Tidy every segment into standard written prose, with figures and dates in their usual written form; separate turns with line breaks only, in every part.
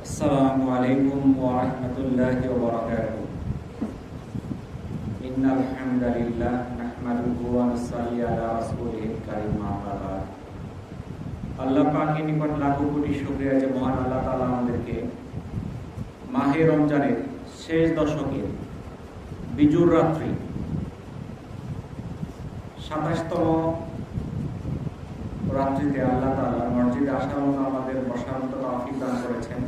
আসসালামু আলাইকুম ওয়া রাহমাতুল্লাহি ওয়া বারাকাতুহু। ইন্নাল হামদালিল্লাহ নাহমাদুহু ওয়া নুসাল্লি আলা রাসূলিল কারীম আম্মা বা'দ। আল্লাহ পাকের নিকট লাখো কোটি শুকরিয়া যে মহান আল্লাহ তাআলা আমাদেরকে মাহে রমজানের শেষ দশকে বিজুর রাত্রি ২৭তম রাত্রিতে আল্লাহ তাআলা মসজিদে আসার মতো আমাদের বসার মতো তৌফিক দান করেছেন।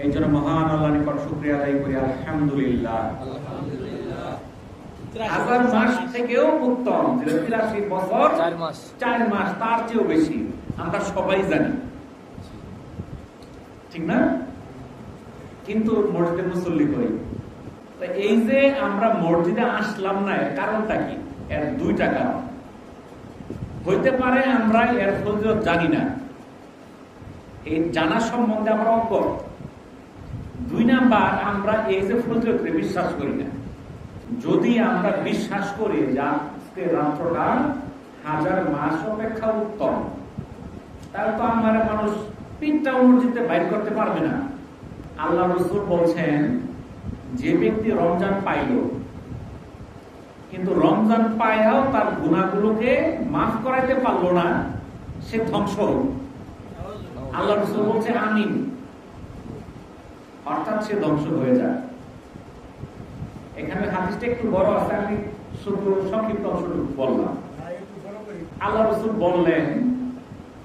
এই জন্য মহান আল্লাহর নিকট শুকরিয়া আদায় করি, আলহামদুলিল্লাহ। হাজার মাস থেকেও উত্তম, ৮৩ বছর ৪ মাস তার চেয়েও বেশি, আমরা সবাই জানি, ঠিক না? কিন্তু মসজিদে মুসল্লি করি। তো এই যে আমরা মসজিদে আসলাম না, এর কারণটা কি? এর দুইটা কারণ হইতে পারে। আমরা এর ফজিলত জানি না, এই জানা সম্বন্ধে আমরা অজ্ঞ। ২ নাম্বার, আমরা এই যে ফজিলতকে বিশ্বাস করি না। যদি আমরা বিশ্বাস করি যে আজকে রাত্রটা হাজার মাস অপেক্ষা উত্তম, তাহলে তো আমার মানুষ পিঠটা মসজিদে বাইর করতে পারবে না। আল্লাহ রাসূল বলছেন, যে ব্যক্তি রমজান পাইল কিন্তু রমজান পায়াও তার গুনাহগুলোকে মাফ করাইতে পারলো না, সে ধ্বংস হল। আল্লাহ রাসূল বলছে আমিন, অর্থাৎ সে ধ্বংস হয়ে যায়। এখানে হাদিসটা একটু বড় আছে, আমি শুধু সংক্ষিপ্ত অংশটুকু বললাম। আল্লাহ রাসূল বললেন,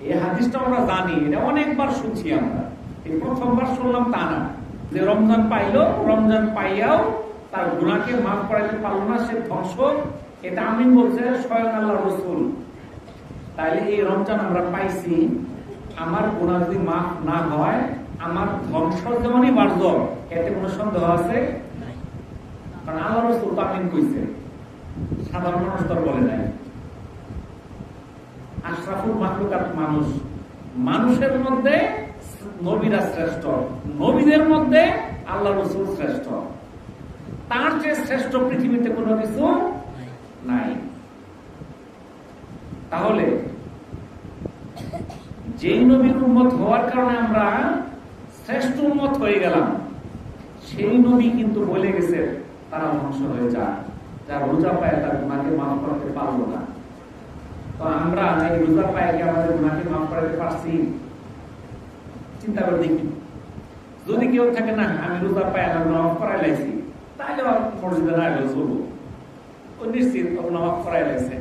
এই হাদিসটা আমরা জানি, এটা অনেকবার শুনছি আমরা, এই প্রথমবার শুনলাম তা না, যে রমজান পাইলো, রমজান পাইয়াও তার গুনাহকে মাফ করাইতে পারলো না, সে ধ্বংস। এটা আমিন বলছে স্বয়ং আল্লাহ রাসূল। তাইলে এই রমজান আমরা পাইছি, আমার গুনাহ যদি মাফ না হয় আমার ধ্বংস যেমনই বাড়ল, এতে কোনো সন্দেহ আছে? কারণ আল্লাহ রাসূল তো আমিন কইছে, সাধারণ মানুষ তো বলে নাই। আশরাফুল মাখলুকাত মানুষ, মানুষের মধ্যে নবীরা শ্রেষ্ঠ, নবীদের মধ্যে আল্লাহ রাসূল শ্রেষ্ঠ। তার চেয়ে শ্রেষ্ঠ পৃথিবীতে কোনো কিছু নাই। তাহলে যেই নবীর উম্মত হওয়ার কারণে আমরা শ্রেষ্ঠ উম্মত হয়ে গেলাম, সেই নবী কিন্তু বলে গেছে তারা ধ্বংস হয়ে যায় যারা রোজা পায় তার গুনাহকে মাফ করতে পারলো না। তো আমরা এই রোজা পায় কি আমাদের গুনাহকে মাফ করতে পারছি? চিন্তা করে দেখি। যদি কেউ থাকে না আমি রোজা পায় না মাফ করাই লাইছি, তাহলে মসজিদে না গেলে চলবো, ও নিশ্চিত নামাজ করাই লাগছে।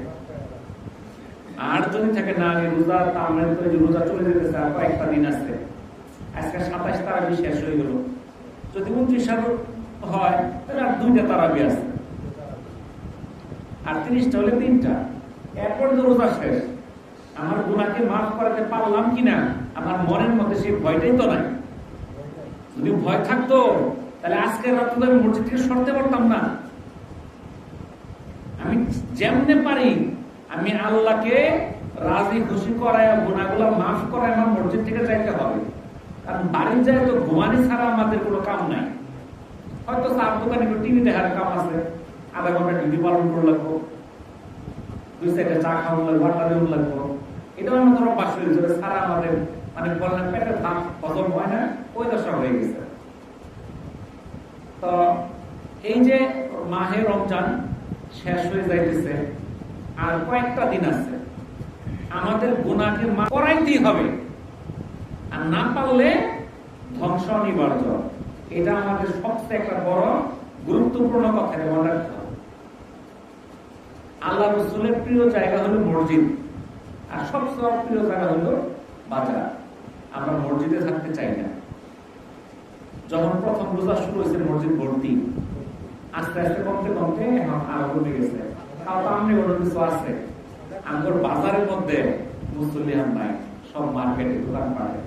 আর যদি থাকে না আমি রোজা, তার মানে তো রোজা চলে যেতেছে, আর কয়েকটা দিন আছে, আজকে ২৭ তারাবি শেষ হয়ে গেল, যদি ২৯ হয় তাহলে আর ২টা তারাবি আছে, আর ৩০টা হলে ৩টা, এরপরে তো রোজা শেষ। আমার গুনাহকে মাফ করাতে পারলাম কিনা আমার মনের মধ্যে সেই ভয়টাই তো নাই। যদি ভয় থাকতো তাহলে আজকের রাত্রে আমি মসজিদ থেকে সরতে পারতাম না। আমি যেমনে পারি আমি আল্লাহকে রাজি খুশি করায়, গুনাহগুলো মাফ করায় আমার মসজিদ থেকে যাইতে হবে। কারণ বাড়ির যায় তো ঘুমানি ছাড়া আমাদের কোনো কাম নাই। হয়তো চার দোকানে টিভি দেখার কাম আছে, আধা ঘন্টা টিভি পালন করে লাগবো, ২-৪টা চা খাওয়া লাগবো, আড্ডা দেওয়া লাগবো। এটাও আমাদের অভ্যাস হয়ে যাবে, সারা আমাদের মানে বললেন পেটের ভাত হজম হয় না, ওই দশা হয়ে গেছে। তো এই যে মাহে রমজান শেষ হয়ে যাইতেছে, আর কয়েকটা দিন আছে, আমাদের গুনাহকে মাফ করাইতেই হবে, আর না পারলে ধ্বংস অনিবার্য। এটা আমাদের সবচেয়ে একটা বড় গুরুত্বপূর্ণ কথা মনে রাখতে হবে। আল্লাহ রাসূলের প্রিয় জায়গা হলো মসজিদ, আর সবচেয়ে প্রিয় জায়গা হলো বাজার। আমরা মসজিদে থাকতে চাই না। যখন প্রথম রোজা শুরু হয়েছে মসজিদ ভর্তি, আস্তে আস্তে কমতে কমতে এখন আরো কমে গেছে। তাও তো আমি কোনো কিছু আছে, আমার বাজারের মধ্যে মুসলিম নাই, সব মার্কেটে দোকান পাড়ে।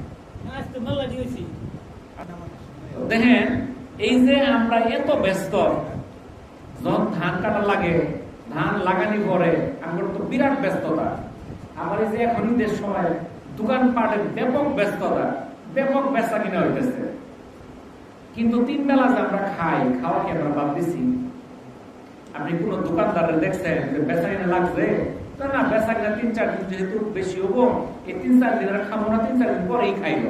দেখেন এই যে আমরা এত ব্যস্ত, যখন ধান কাটা লাগে, ধান লাগানি পরে আমার তো বিরাট ব্যস্ততা। আমার এই যে এখন ঈদের সময় দোকান পাটের ব্যাপক ব্যস্ততা, ব্যাপক বেচা কিনা হইতেছে। কিন্তু ৩ বেলা যে আমরা খাই, খাওয়া কি আমরা বাদ দিছি? আপনি কোন দোকানদারের দেখছেন যে বেচা কিনা লাগছে? না, বেচা কিনা ৩-৪ দিন যেহেতু বেশি হবো, এই ৩-৪ দিন আর খাবো না, ৩-৪ দিন পরেই খাইল,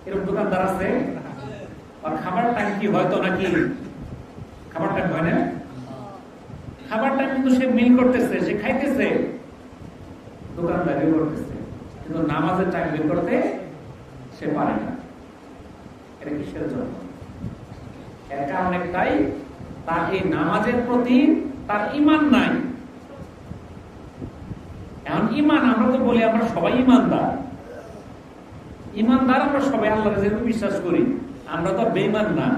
এরকম দোকানদার আছে? আর খাবার টাইম কি হয়তো নাকি খাবার টাইম হয় না, খাবার টাইম কিন্তু সে মিল করতেছে, সে খাইতেছে, দোকানদারিও করতেছে, কিন্তু নামাজের টাইম বের করতে সে পারে না। এটা কিসের জন্য? এর কারণ একটাই, তার এই নামাজের প্রতি তার ঈমান নাই। এখন ঈমান, আমরা তো বলি আমরা সবাই ঈমানদার, ঈমানদার আমরা সবাই আল্লাহর যেহেতু বিশ্বাস করি, আমরা তো বেঈমান না।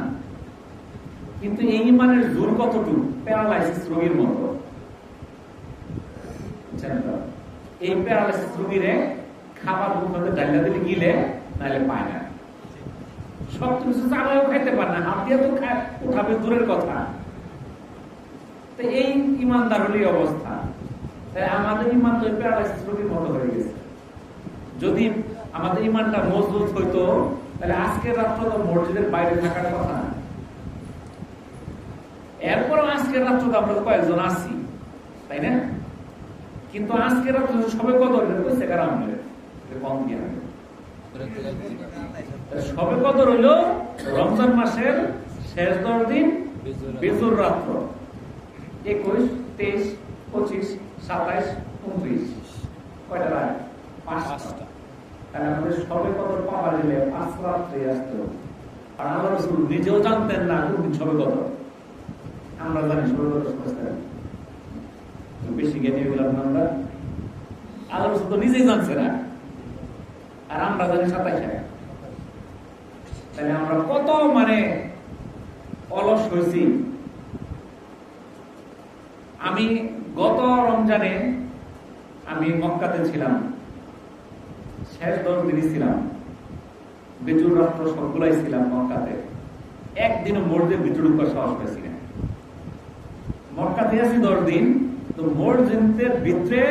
কিন্তু এই ঈমানের জোর কতটুকু? প্যারালাইসিস রোগীর মতো। এই প্যারালাইসিস রোগীরে খাবার মুখে ডাইলা দিলে গিলে, নাইলে পায় না, সবকিছু চালাও খাইতে পারে না, হাত দিয়ে তো উঠাবে দূরের কথা। তো এই ঈমানদার হলেই অবস্থা। তাই আমাদের ঈমান তো প্যারালাইসিস রোগীর মতো হয়ে গেছে। যদি আমাদের ঈমানটা মজবুত হইতো, তাহলে আজকের রাত্র তো মসজিদের বাইরে থাকার কথা না। এরপরও আজকের রাত্র তো আমরা কয়েকজন আসছি, তাই না? কিন্তু আজকের রাত্র সবে কদর কইছে কারণ কম দিয়ে সবে কদর হইল রমজান মাসের শেষ 10 দিন, বেজুর রাত্র 21, 23, 25, 27, 29, কয়টা রাত? 5টা। তাহলে আমাদের সবে কদর পাওয়া গেলে 5 রাত্রে আসতে হবে। আর আল্লাহ রাসূল নিজেও জানতেন না কোন দিন সবে কদর। আমরা জানি সবে কদর বেশি জ্ঞানী হয়ে গেলাম আমরা। আল্লাহ রাসূল তো নিজেই জানছে না, আর আমরা জানি 27। তাহলে আমরা কত অলস হয়েছি। আমি গত রমজানে আমি মক্কাতে ছিলাম, শেষ 10 দিনই ছিলাম, বেজুর রাত্র সবগুলাই ছিলাম মক্কাতে। একদিনও মসজিদে ভিতরে ঢোকার সাহস পেয়েছি না। মক্কাতে আছি 10 দিন, তো মসজিদের ভিতরে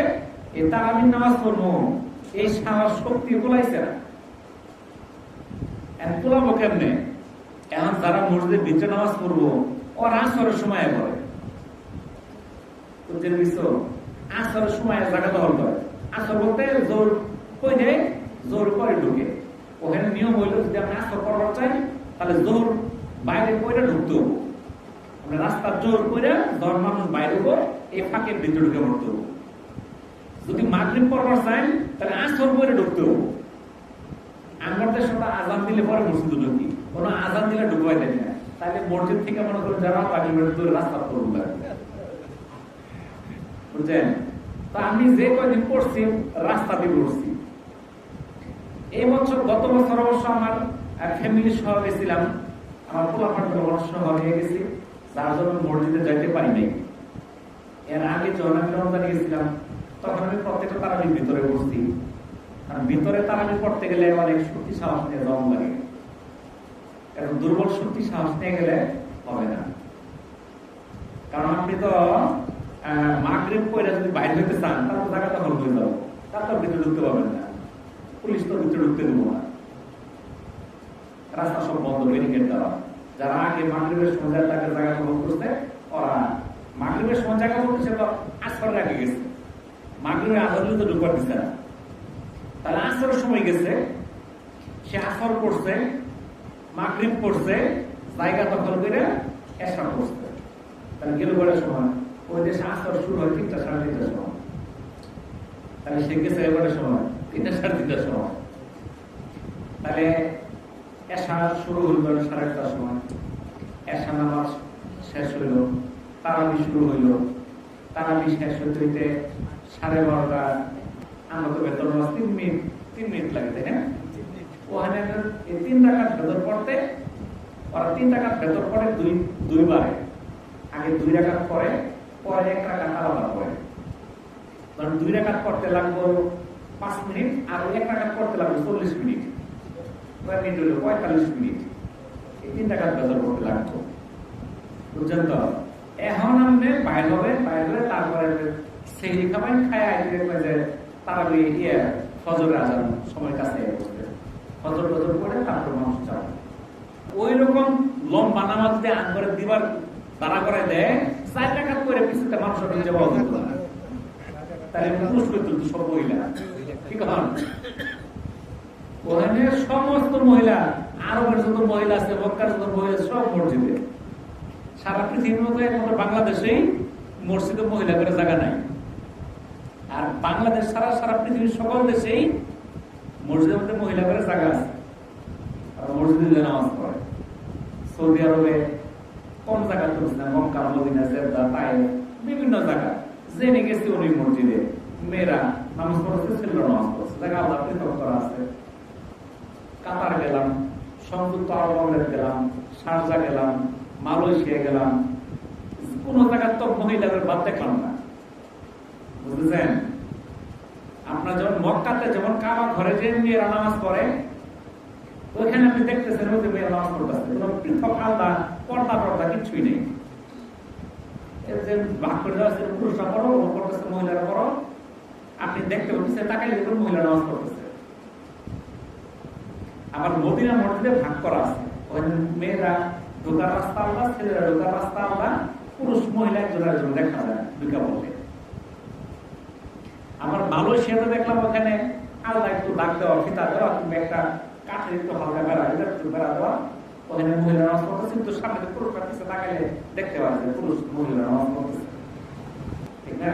এই তারাবির নামাজ পড়বো, এই সাহস শক্তি তোলাইছে না। তোলাবো কেমনে? এখন যারা মসজিদের ভিতরে নামাজ পড়বো, ওর আসরের সময় করে, আসরের সময় জায়গা দখল করে। আসর বলতে জোর কই নেই, জোর করে ঢুকে। ওখানে নিয়ম হইল, যদি আমি আসর করবার চাই, তাহলে জোর বাইরে করে ঢুকতে হবো। আমরা রাস্তার জোর করে দশ মানুষ বাইরে হবো, এই ফাঁকের ভিতরে ঢুকে পড়তে হবো। যদি মাগরিব পড়বার চাই, তাহলে আসর করে ঢুকতে হবো। আমার দেশে আজান দিলে পরে মসজিদে ঢুকি, কোন আজান দিলে ঢুকবাই দেয় না। তাহলে মসজিদ থেকে মনে করেন যারা রাস্তা করবো, বুঝছেন? তো আমি যে কয়দিন পড়ছি রাস্তা দিয়ে পড়ছি। এই বছর, গত বছর অবশ্য আমার ফ্যামিলি সহ গেছিলাম, আমার পোলাপাটি সহ হয়ে গেছি, যার জন্য মসজিদে যাইতে পারি নাই। এর আগে যখন আমি রমজানে গেছিলাম, তখন আমি প্রত্যেকটা তারাবির ভিতরে বসছি। কারণ ভিতরে তারাবি পড়তে গেলে অনেক শক্তি সাহস নিয়ে দম লাগে, কারণ দুর্বল শক্তি সাহস নিয়ে গেলে হবে না। কারণ আপনি তো মাগরিব পড়ে যদি বাইরে হইতে চান, তার তো জায়গা দখল হয়ে যাবো, তার তো ভিতরে ঢুকতে পারবেন না, পুলিশ তো ভিতরে ঢুকতে দেবো না, রাস্তা সব বন্ধ, ব্যারিকেড দেওয়া। যারা আগে মাগরিবের সময় জায়গা দখল করছে, ওরা মাগরিবের সময় জায়গা করতেছে, তো আসর আগে গেছে, মাগরিবের আজান তো ঢুকবার দিচ্ছে না। তাহলে আসরের সময় গেছে, সে আসর করছে, মাগরিব করছে, জায়গা দখল করে এশা করছে। তাহলে গেল বেড়ার সময়, ওই দেশে আসর শুরু হয় 3টা, 3:30টার সময়। তাহলে সে গেছে এবারের সময় 3টা, 3:30টার সময়। তাহলে এশা শুরু হইল 1:30টার সময়, এশা নামাজ শেষ হইল, তারাবি শুরু হইল, তারাবি শেষ হইতে হইতে 12:30টা। আমরা তো বেতন 3 মিনিট লাগে, তাই না? ওখানে 3 রাকাত ভেতর পড়তে, ওরা 3 রাকাত ভেতর পড়ে দুইবারে, আগে 2 রাকাত পরে, পরে 1 রাকাত আলাদা পড়ে। কারণ 2 রাকাত পড়তে লাগলো 5 মিনিট, আর 1 রাকাত পড়তে লাগলো 40 মিনিট, 45 মিনিট। এই 3 রাকাত ভেতর পড়তে লাগতো, বুঝছেন তো? এখন আপনি বাইর হবে, তারপরে সেহরি খাবেন, খায় যে তারাবি ফজরের আজান সময় কাছে ফজর করে তারপর মানুষ যাবে। ওই রকম লম্বা নামাজ দিয়ে আন করে দিবার তারা করে দেয়, 4 রাকাত করে পিছনে মানুষের নিচে বলা যেত না। তাহলে পুরুষ করতো সব মহিলা, ঠিক আছে? ওখানে সমস্ত মহিলা আরবের যত মহিলা আছে, মক্কার যত মহিলা সব মসজিদে। সারা পৃথিবীর মধ্যে একমাত্র বাংলাদেশেই মসজিদে মহিলা করে জায়গা নাই। আর বাংলাদেশ সারা পৃথিবীর সকল দেশেই মসজিদের মধ্যে মহিলা করে জায়গা আছে, মসজিদে নামাজ পড়ে। সৌদি আরবে কোন জায়গা করছে না, মক্কা, মদিনা, জেদ্দা, তাইফ, বিভিন্ন জায়গা জেনে গেছে ওই মসজিদে মেয়েরা নামাজ পড়ছে, ছেলেরা নামাজ পড়ছে, জায়গা আল্লাহ পৃথক করা আছে। কাতার গেলাম, সংযুক্ত আরব আমিরাত গেলাম, শারজা গেলাম, মালয়েশিয়া গেলাম, কোন জায়গার তো মহিলাদের বাদ দেখলাম না। বুঝেছেন? আপনার যেমন মক্কাতে যেমন কাবা ঘরে যে মেয়েরা নামাজ পড়ে, ওইখানে আপনি দেখতেছেন ওই যে মেয়েরা নামাজ পড়তেছে, কোনো পৃথক আলাদা পর্দা কিছুই নেই। যে ভাগ করে দেওয়া আছে, পুরুষরা পড়ো, পড়তেছে, মহিলারা পড়ো, আপনি দেখতে পাচ্ছেন তাকাইলে দেখুন মহিলা নামাজ পড়তেছে। আবার মদিনা মসজিদে ভাগ করা আছে, ওখানে মেয়েরা ঢোকার রাস্তা আলাদা, ছেলেরা ঢোকার রাস্তা আলাদা, পুরুষ মহিলা একজনের একজন দেখা যায় ঢুকা বলতে। আমার মালয়েশিয়াতে দেখলাম ওখানে আলাদা একটু দাগ দেওয়া, ফিতা দেওয়া, কিংবা একটা কাঠের একটু হালকা বেড়া দেওয়া, ওখানে মহিলা নামাজ পড়তেছে, কিন্তু সামনে পুরুষরা পিছিয়ে তাকাইলে দেখতে পাচ্ছে পুরুষ মহিলা নামাজ পড়তেছে, ঠিক না?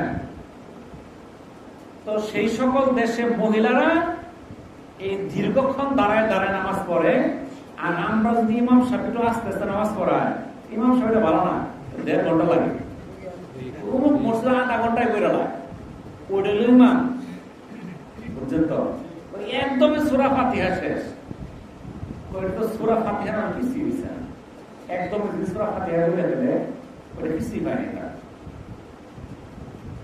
তো সেই সকল দেশে মহিলারা এই দীর্ঘক্ষণ দাঁড়ায় দাঁড়ায় নামাজ পড়ে। আর আমরা যদি ইমাম সাহেব একটু আস্তে আস্তে নামাজ পড়ায়, ইমাম সাহেবটা ভালো না, 1.5 ঘন্টা লাগে, মসজিদে আধা ঘন্টায় করে লাগে, ওইটা ইমাম, বুঝছেন তো? একদমই সূরা ফাতিহা শেষ, সূরা ফাতিহা নাম কিছুই হইছে না, একদম সূরা ফাতিহা বলে দিলে ওটা কিছুই পায়নি।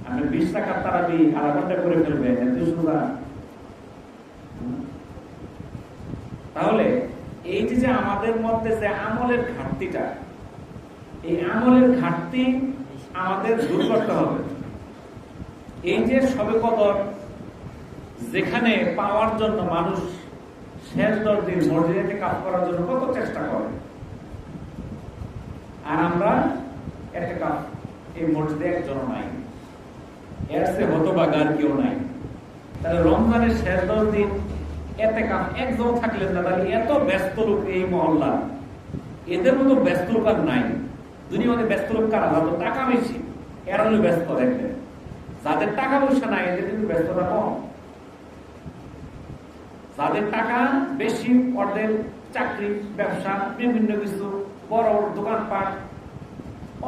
আপনি 20 টাকার তারাবি আধা ঘন্টা করে ফেলবেন, তাহলে এই যে আমাদের মধ্যে যে আমলের ঘাটতিটা, এই আমলের ঘাটতি আমাদের দূর করতে হবে। এই যে সবে কদর যেখানে পাওয়ার জন্য মানুষ শেষ 10 দিন মসজিদে কাজ করার জন্য কত চেষ্টা করে, আর আমরা একটা কাজ এই মসজিদে একজন নাই, এর সে হতভাগা আর কেউ নাই। তাহলে রমজানের শেষ 10 দিন এতে কাজ একজন থাকলেন না, তাহলে এত ব্যস্ত লোক এই মহল্লা, এদের মতো ব্যস্ত লোক আর নাই দুনিয়াতে। ব্যস্ত লোক কারা? যাদের টাকা বেশি, এরা হলো ব্যস্ত। দেখবে যাদের টাকা পয়সা নাই এদের কিন্তু ব্যস্ততা কম। যাদের টাকা বেশি, ওদের চাকরি, ব্যবসা, বিভিন্ন কিছু বড় দোকানপাট,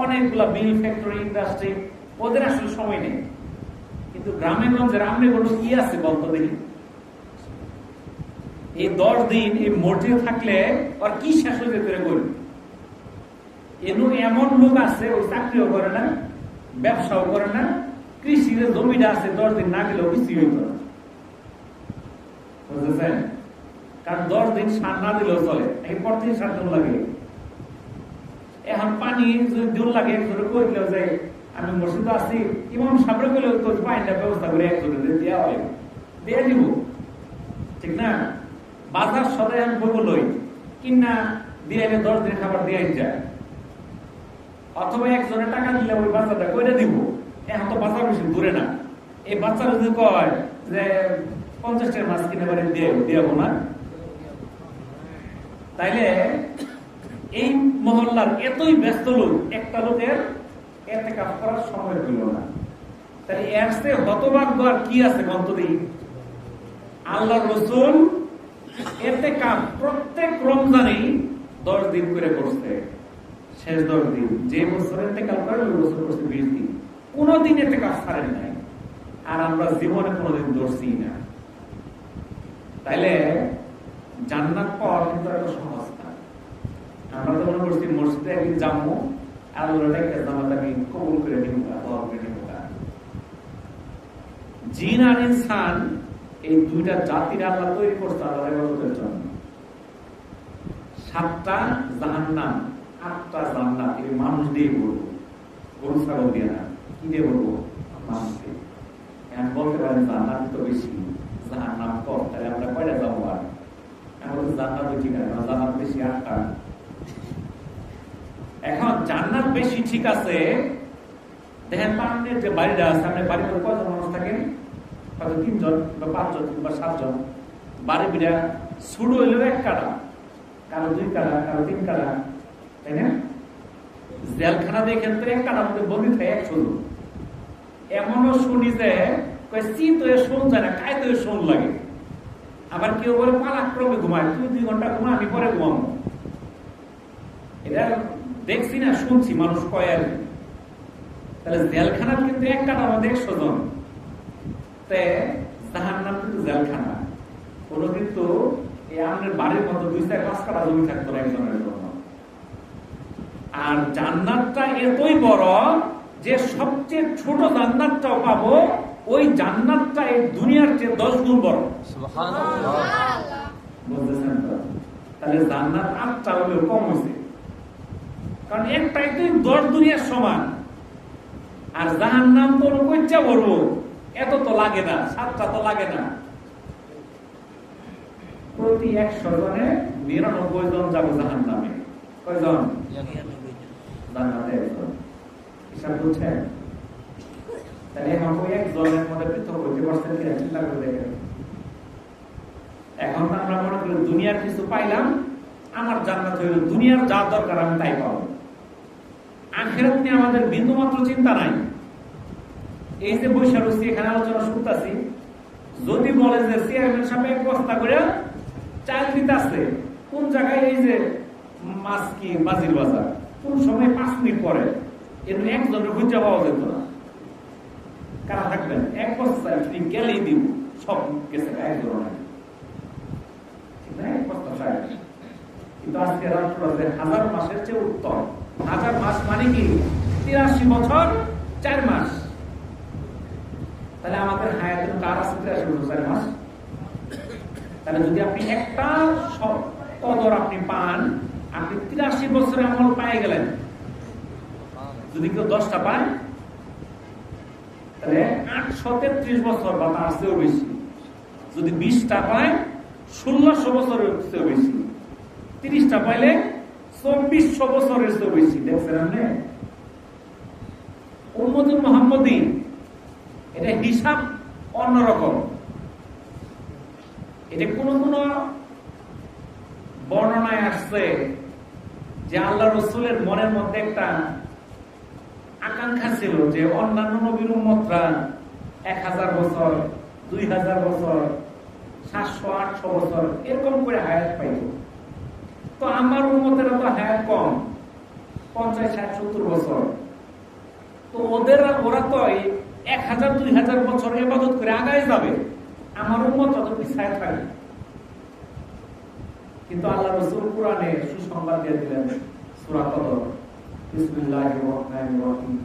অনেকগুলা মিল, ফ্যাক্টরি, ইন্ডাস্ট্রি, ওদের আসলে সময় নেই। কিন্তু গ্রামে গঞ্জের আমনে কোনো কি আছে বলতো দেখি? এই 10 দিন এই মসজিদে থাকলে আর কি শেষ হয়ে যেতে বলি। এমন লোক আছে ওই চাকরিও করে না, ব্যবসাও করে না, কৃষির জমিটা আছে, 10 দিন না গেলেও কিছুই হইত না, বুঝতেছেন? কারণ 10 দিন সার না দিলেও চলে, এরপর থেকে 7 দিন লাগে। এখন পানি যদি দিন লাগে, একজনে করে দিলেও যায় আমি মসজিদে আসি, ইমাম সাহেবরে গেলেও তো পানিটা ব্যবস্থা করে একজনে দেওয়া হয়, দিয়ে দিব, ঠিক না? বাজার সদাই আমি বলবো লই কিনা দিয়ে 10 দিন খাবার দিয়ে যায়, অথবা একজনের টাকা দিলে ওই বাচ্চাটা কইরা দিব। এখন তো বাচ্চা বেশি দূরে না, এই বাচ্চারা যদি কয় যে 50 টাকার মাছ কিনে বাড়ি দিয়াবো না, তাইলে এই মহল্লার এতই ব্যস্ত লোক, একটা লোকের এতে কাজ করার সময় হইল না। তাহলে এর চেয়ে হতভাগ্য আর কি আছে গন্তব্য? আল্লাহ রসুল এতে কাজ প্রত্যেক রমজানেই 10 দিন করে করছে, শেষ 10 দিন। যে বছর এতে কাজ করে ওই বছর করছে 20 দিন, কোনদিন এতে কাজ ছাড়েন নাই। আর আমরা জীবনে কোনোদিন ধরছি না। তাইলে জান্নাত পাওয়া কিন্তু এত সহজ না। আমরা তো মনে করছি মসজিদে একদিন যাবো, আল্লাহটাকে জান্নাত আমি কবুল করে দিব, জিন আর ইনসান এই দুইটা জাতির আল্লাহ তৈরি করছে আল্লাহর ইবাদতের জন্য। 7টা জাহান্নাম, 8টা জান্নাত এই মানুষ দিয়ে বলবো, গরু ছাগল দিয়ে না, কি দিয়ে বলবো? মানুষ দিয়ে। এখন বলতে পারেন জান্নাত তো বেশি, জাহান্নাম কম, তাহলে আমরা কয়টা যাবো? আর এখন জান্নাত ঠিক আছে, জান্নাত বেশি 8টা। এখন জান্নাত বেশি ঠিক আছে, দেখেন পানের যে বাড়িটা আছে, আপনার বাড়িতে কয়জন মানুষ থাকেন? হয়তো 3 জন বা 5 জন বা 7 জন। বাড়ি বিড়া শুরু হইলেও 1 কাটা, কারো 2 কাটা, কারো 3 কাটা, তাই না? জেলখানাদের ক্ষেত্রে 1 কাটার মধ্যে বন্দি থাকে 100 জন। এমনও শুনি যে শীত হয়ে শোন যায় না, কায়তে হয়ে শোন লাগে। আবার কেউ বলে পালাক্রমে ঘুমায়, তুই 2 ঘন্টা ঘুমা, আমি পরে ঘুমাবো। এটা দেখছি না, শুনছি, মানুষ কয় আর কি। তাহলে জেলখানা কিন্তু 1 কাটার মধ্যে 100 জন। জাহান্নাম কিন্তু জেলখানা। কোনো কিন্তু এই আমাদের বাড়ির মতো 2-4-5 কাটা জমি থাকতো না একজনের জন্য। আর জান্নাতটা এতই বড় যে সবচেয়ে ছোট জান্নাতটাও পাবো, ওই জান্নাতটা এই দুনিয়ার চেয়ে 10 গুণ বড়। সুবহানাল্লাহ। বুঝতেছেন তো? তাহলে জান্নাত 8টা হলেও কম হয়েছে, কারণ একটাই তো 10 দুনিয়ার সমান। আর জাহান্নাম তো কইচা বড়, এত তো লাগে না, 7টা তো লাগে না। প্রতি 100 জনে 99 জন যাবো জাহান্নামে। কয়জন? 99 জন। জান্নাতে একজন। হিসাব বুঝছেন? তাহলে এখন ওই 1 জনের মধ্যে পৃথক হইতে পারছেন কিনা চিন্তা করে দেখেন। এখন আমরা মনে করি দুনিয়ার কিছু পাইলাম, আমার জান্নাত হইল, দুনিয়ার যা দরকার আমি তাই পাবো। আখিরাত নিয়ে আমাদের বিন্দুমাত্র চিন্তা নাই। এই যে বৈশা রয়েছি, এখানে আলোচনা শুনতেছি, যদি বলে যে চেয়ারম্যান সাহেব 1 বস্তা করে চাল দিতে আছে, কোন জায়গায় এই যে মাছ কি বাজির বাজার, কোন সময় 5 মিনিট পরে, এর একজনের খুঁজে পাওয়া যেত না। কারা থাকবেন? 1 বস্তা ফ্রি গেলেই দিব, সব গেছে গায়ে ধরো না, ঠিক না? 1 বস্তা চাই। কিন্তু আজকে রাষ্ট্র 1000 মাসের চেয়ে উত্তম। 1000 মাস মানে কি? 83 বছর 4 মাস। তাহলে আমাদের হায়াতের কার আছে 83 বছর 4 মাস? তাহলে যদি আপনি একটা কদর আপনি পান, আপনি 83 বছরের আমল পাই গেলেন। যদি কেউ 10টা পায়, তাহলে 833 বছর বা তার চেয়েও বেশি। যদি 20টা পায়, 1600 বছরের চেয়েও বেশি। 30টা পাইলে 2400 বছরের চেয়েও বেশি। দেখছেন আপনি? উম্মতুল মুহাম্মাদী, এটা হিসাব অন্যরকম। এটা কোন কোন বর্ণনায় আসছে যে আল্লাহ রাসূলের মনের মধ্যে একটা আকাঙ্ক্ষা ছিল যে অন্যান্য নবীর উম্মতরা 1000 বছর, 2000 বছর, 700-800 বছর এরকম করে হায়াত পাইত। তো আমার উম্মতের তো হায়াত কম, 50-60-70 বছর। তো ওরা তো 1000-2000 বছর ইবাদত করে আগায় যাবে, আমার উম্মত তত পিছায় থাকবে। কিন্তু আল্লাহ রাসূল কোরআনে সুসংবাদ দিয়ে দিলেন, সূরা কদর, বিসমিল্লাহির রহমানির রহিম,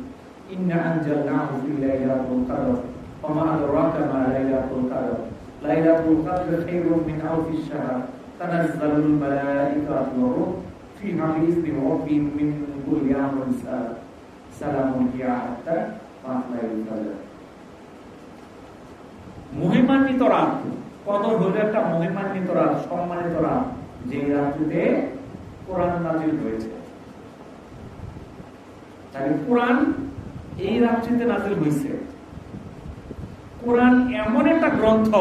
ইন্না আনজালনাহু ফি লাইলাতুল কদর ওয়া মা আদরাকা মা লাইলাতুল কদর লাইলাতুল কদর খায়রুম মিন আলফিশ শাহর তানাজ্জালুল মালায়েকাতু ওয়া রূহ ফিহা বিইذনি রাব্বিহিম মিন কুল্লি আমরিন সালামুন হিয়া হাত্তা মাতলাইল ফজর। মহিমান্বিত রাত কদর হলো একটা মহিমান্বিত রাত, সম্মানিত রাত, যে রাত্রিতে কোরআন নাযিল হয়েছে। তাই কোরআন এই রাত্রিতে নাযিল হয়েছে। কোরআন এমন একটা গ্রন্থ,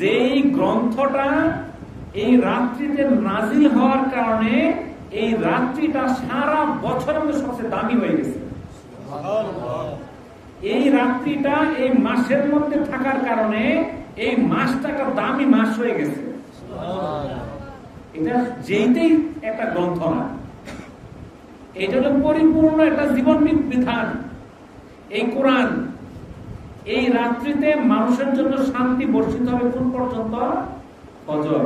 যেই গ্রন্থটা এই রাত্রিতে নাযিল হওয়ার কারণে এই রাত্রিটা সারা বছরের মধ্যে সবচেয়ে দামি হয়ে গেছে। এই রাত্রিটা এই মাসের মধ্যে থাকার কারণে এই মাসটা একটা দামি মাস হয়ে গেছে। এটা যেইতেই একটা গ্রন্থ না, এটা হলো পরিপূর্ণ একটা জীবন বিধান। এই কোরআন এই রাত্রিতে মানুষের জন্য শান্তি বর্ষিত হবে কোন পর্যন্ত? ফজর।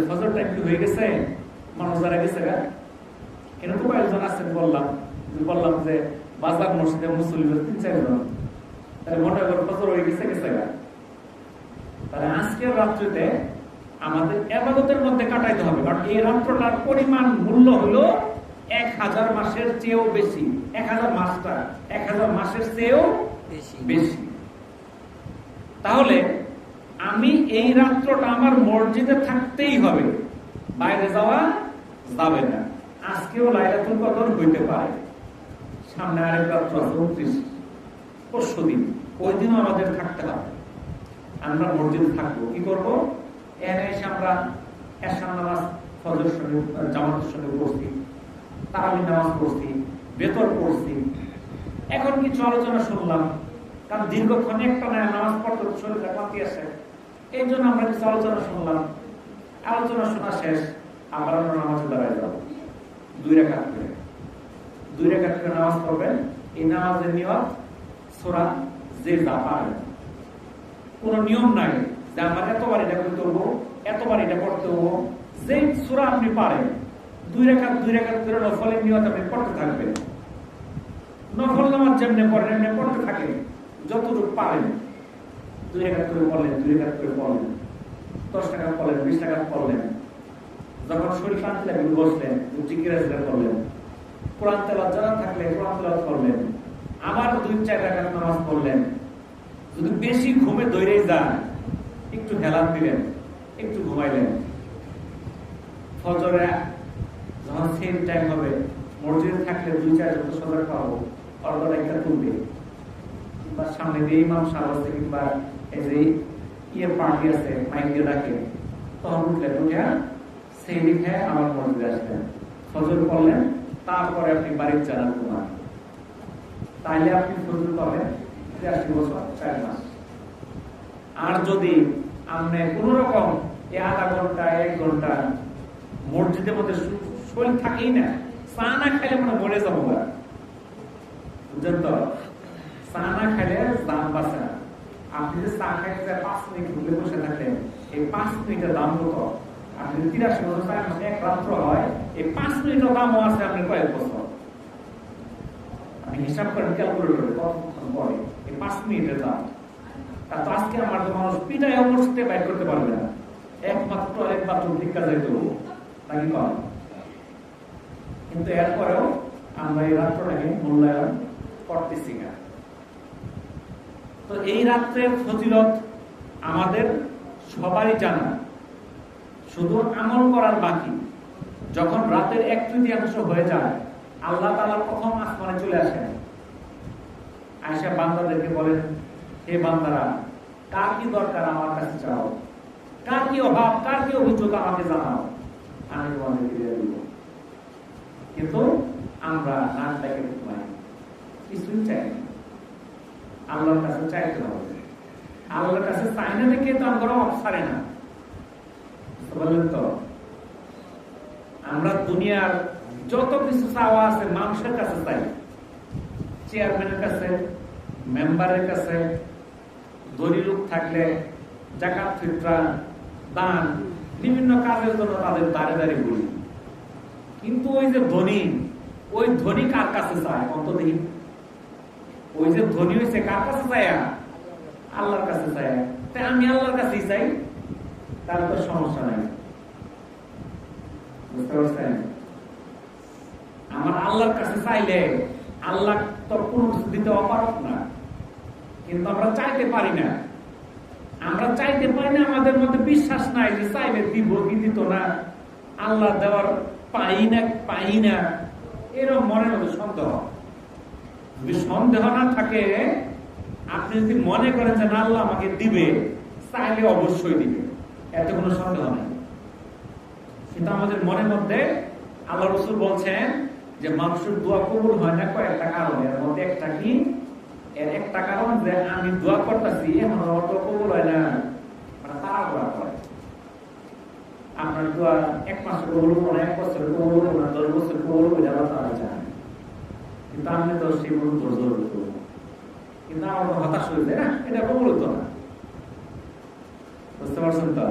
ফজর টাইম কি হয়ে গেছে? মানুষ যারা গেছে গা, এখানে তো কয়েকজন আছেন, বললাম যে বাজার মসজিদে মুসল্লি 3-4 জন, তাহলে মনে হয় ফজর হয়ে গেছে গা। তাহলে আজকের রাত্রিতে আমাদের ইবাদতের মধ্যে কাটাইতে হবে, কারণ এই রাত্রটার পরিমাণ মূল্য হলো 1000 মাসের চেয়েও বেশি। 1000 মাসটা 1000 মাসের চেয়েও বেশি। তাহলে আমি এই রাত্রটা আমার মসজিদে থাকতেই হবে, বাইরে যাওয়া যাবে না। আজকেও লাইলাতুল কদর হইতে পারে, সামনে আরেক রাত্র 29 পরশুদিন, ওই দিনও আমাদের থাকতে হবে। আমরা মসজিদে থাকবো, কি করবো? এনে এসে আমরা এশার নামাজ ফজরের সঙ্গে জামাতের সঙ্গে পড়ছি, তারাবির নামাজ পড়ছি, বেতর পড়ছি। এখন কিছু আলোচনা শুনলাম, কারণ দীর্ঘক্ষণ একটা নামাজ পড়তে শরীরটা ক্লান্তি আসে, এই জন্য আমরা কিছু আলোচনা শুনলাম। আলোচনা শোনা শেষ, আবার আমরা নামাজে দাঁড়ায় যাবো 2 রাকাত করে। 2 রাকাত করে নামাজ পড়বেন। এই নামাজের নিয়ত সূরা যে যা পারে, কোনো নিয়ম নাই যে আমার এতবার এটা করতে হবো, এতবার এটা পড়তে হবো। যে সূরা আপনি পারেন 2 রাকাত করে নফলের নিয়ত আপনি পড়তে থাকবেন। নফল নামাজ যেমনি পড়েন এমনি পড়তে থাকেন, যতটুকু পারেন। 2 রাকাত করে পড়লেন, 2 রাকাত করে পড়লেন, 10 টাকা পড়লেন, 20 টাকা পড়লেন। যখন শরীর ক্লান্তি লাগবে বসলেন, জিকির আজকার করলেন, কোরআন তেলাওয়াত জানা থাকলে কোরআন তেলাওয়াত করলেন, আবার 2-4 রাকাত নামাজ পড়লেন। যদি বেশি ঘুমে দৌড়ে যান, একটু হেলান দিলেন, একটু ঘুমাইলেন। ফজরে যখন সেম টাইম হবে, মসজিদে থাকলে 2-4 জন সজাগ পাবো, অর্ধটা একটা তুলবে, কিংবা সামনে দিয়ে ইমাম সাহেব আছে, কিংবা এই যে ইয়ে পার্টি আছে মাইক দিয়ে ডাকে, তখন উঠলেন, উঠে সেই লিখে আমার মসজিদে আসলেন, ফজর পড়লেন, তারপরে আপনি বাড়ির চালান ঘুমান। তাইলে আপনি ফজর পাবেন 83 বছর 4 মাস। আর যদি আপনি কোন রকম এই আধা ঘন্টা 1 ঘন্টা মসজিদের মধ্যে শরীর থাকেই না, চা না খাইলে মনে মরে যাবো, বুঝলেন তো? চা না খাইলে দাম বাঁচে না। আপনি যে চা খাইতে 5 মিনিট ঘুরে বসে থাকেন, এই 5 মিনিটের দাম কত? আপনি 83 বছর 4 মাসে 1 রাত্র হয়, এই 5 মিনিটের দামও আছে আপনার কয়েক বছর। আপনি হিসাব করেন, ক্যালকুলেট করে কতক্ষণ পরে এই 5 মিনিটের দাম। তা তো আজকে আমার তো মানুষ পিটায় অবস্থে বাইর করতে পারবে না, একমাত্র টয়লেট বাথরুম ঠিক কাজে দেবো নাকি কম। কিন্তু এরপরেও আমরা এই রাত্রটাকে মূল্যায়ন করতেছি না। তো এই রাত্রের ফজিলত আমাদের সবারই জানা, শুধু আমল করার বাকি। যখন রাতের 1/3 হয়ে যায়, আল্লাহ তাআলা প্রথম আসমানে চলে আসেন, আয়েশা বান্দাদেরকে বলেন, হে বান্দারা, কার কি দরকার আমার কাছে চাও, কার কি অভাব, কার কি অভিযোগ আমাকে জানাও, আমি তোমাদেরকে দিয়ে দিব। কিন্তু আমরা নাক ডাকে ঘুমাই, কিছুই চাই না। আল্লাহর কাছে চাইতে হবে। আল্লাহর কাছে চাই না দেখে তো আমরা অবসারে না, বললেন তো? আমরা দুনিয়ার যত কিছু চাওয়া আছে মানুষের কাছে চাই, চেয়ারম্যানের কাছে, মেম্বারের কাছে, ধনী লোক থাকলে যাকাত ফিতরা দান বিভিন্ন কাজের জন্য তাদের দাঁড়ে দাঁড়িয়ে বলি। কিন্তু ওই যে ধনী, ওই ধনী কার কাছে চায় অন্তদিন? ওই যে ধনী হয়েছে কার কাছে চায়? আল্লাহর কাছে চায়। তাই আমি আল্লাহর কাছেই চাই, তার তো সমস্যা নাই, বুঝতে পারছেন? আমার আল্লাহর কাছে চাইলে আল্লাহ তো কোনো কিছু দিতে অপারক না, কিন্তু আমরা চাইতে পারি না। আমরা চাইতে পারি না, আমাদের মধ্যে বিশ্বাস নাই যে চাইলে দিব কি দিত না, আল্লাহ দেওয়ার পাই না, এরকম মনের মধ্যে সন্দেহ। যদি সন্দেহ না থাকে, আপনি যদি মনে করেন যে না আল্লাহ আমাকে দিবে, চাইলে অবশ্যই দিবে, এতে কোনো সন্দেহ নাই। কিন্তু আমাদের মনের মধ্যে আল্লাহ রাসূল বলছেন যে মানুষের দোয়া কবুল হয় না কয়েকটা কারণ, এর মধ্যে একটা কি? এর একটা কারণ যে আমি দোয়া করতেছি এখন আমার দোয়া কবুল হয় না, মানে তারা দোয়া করে। আপনার দোয়া 1 মাসে কবুল হবো না, 1 বছরে কবুল হবো না, 10 বছরে কবুল হবো, যারা তারা জানে। কিন্তু আমি তো সেই মতো ধৈর্য করবো, কিন্তু আমার তো হতাশ হয়ে যায় না, এটা কবুল হতো না। বুঝতে পারছেন তো?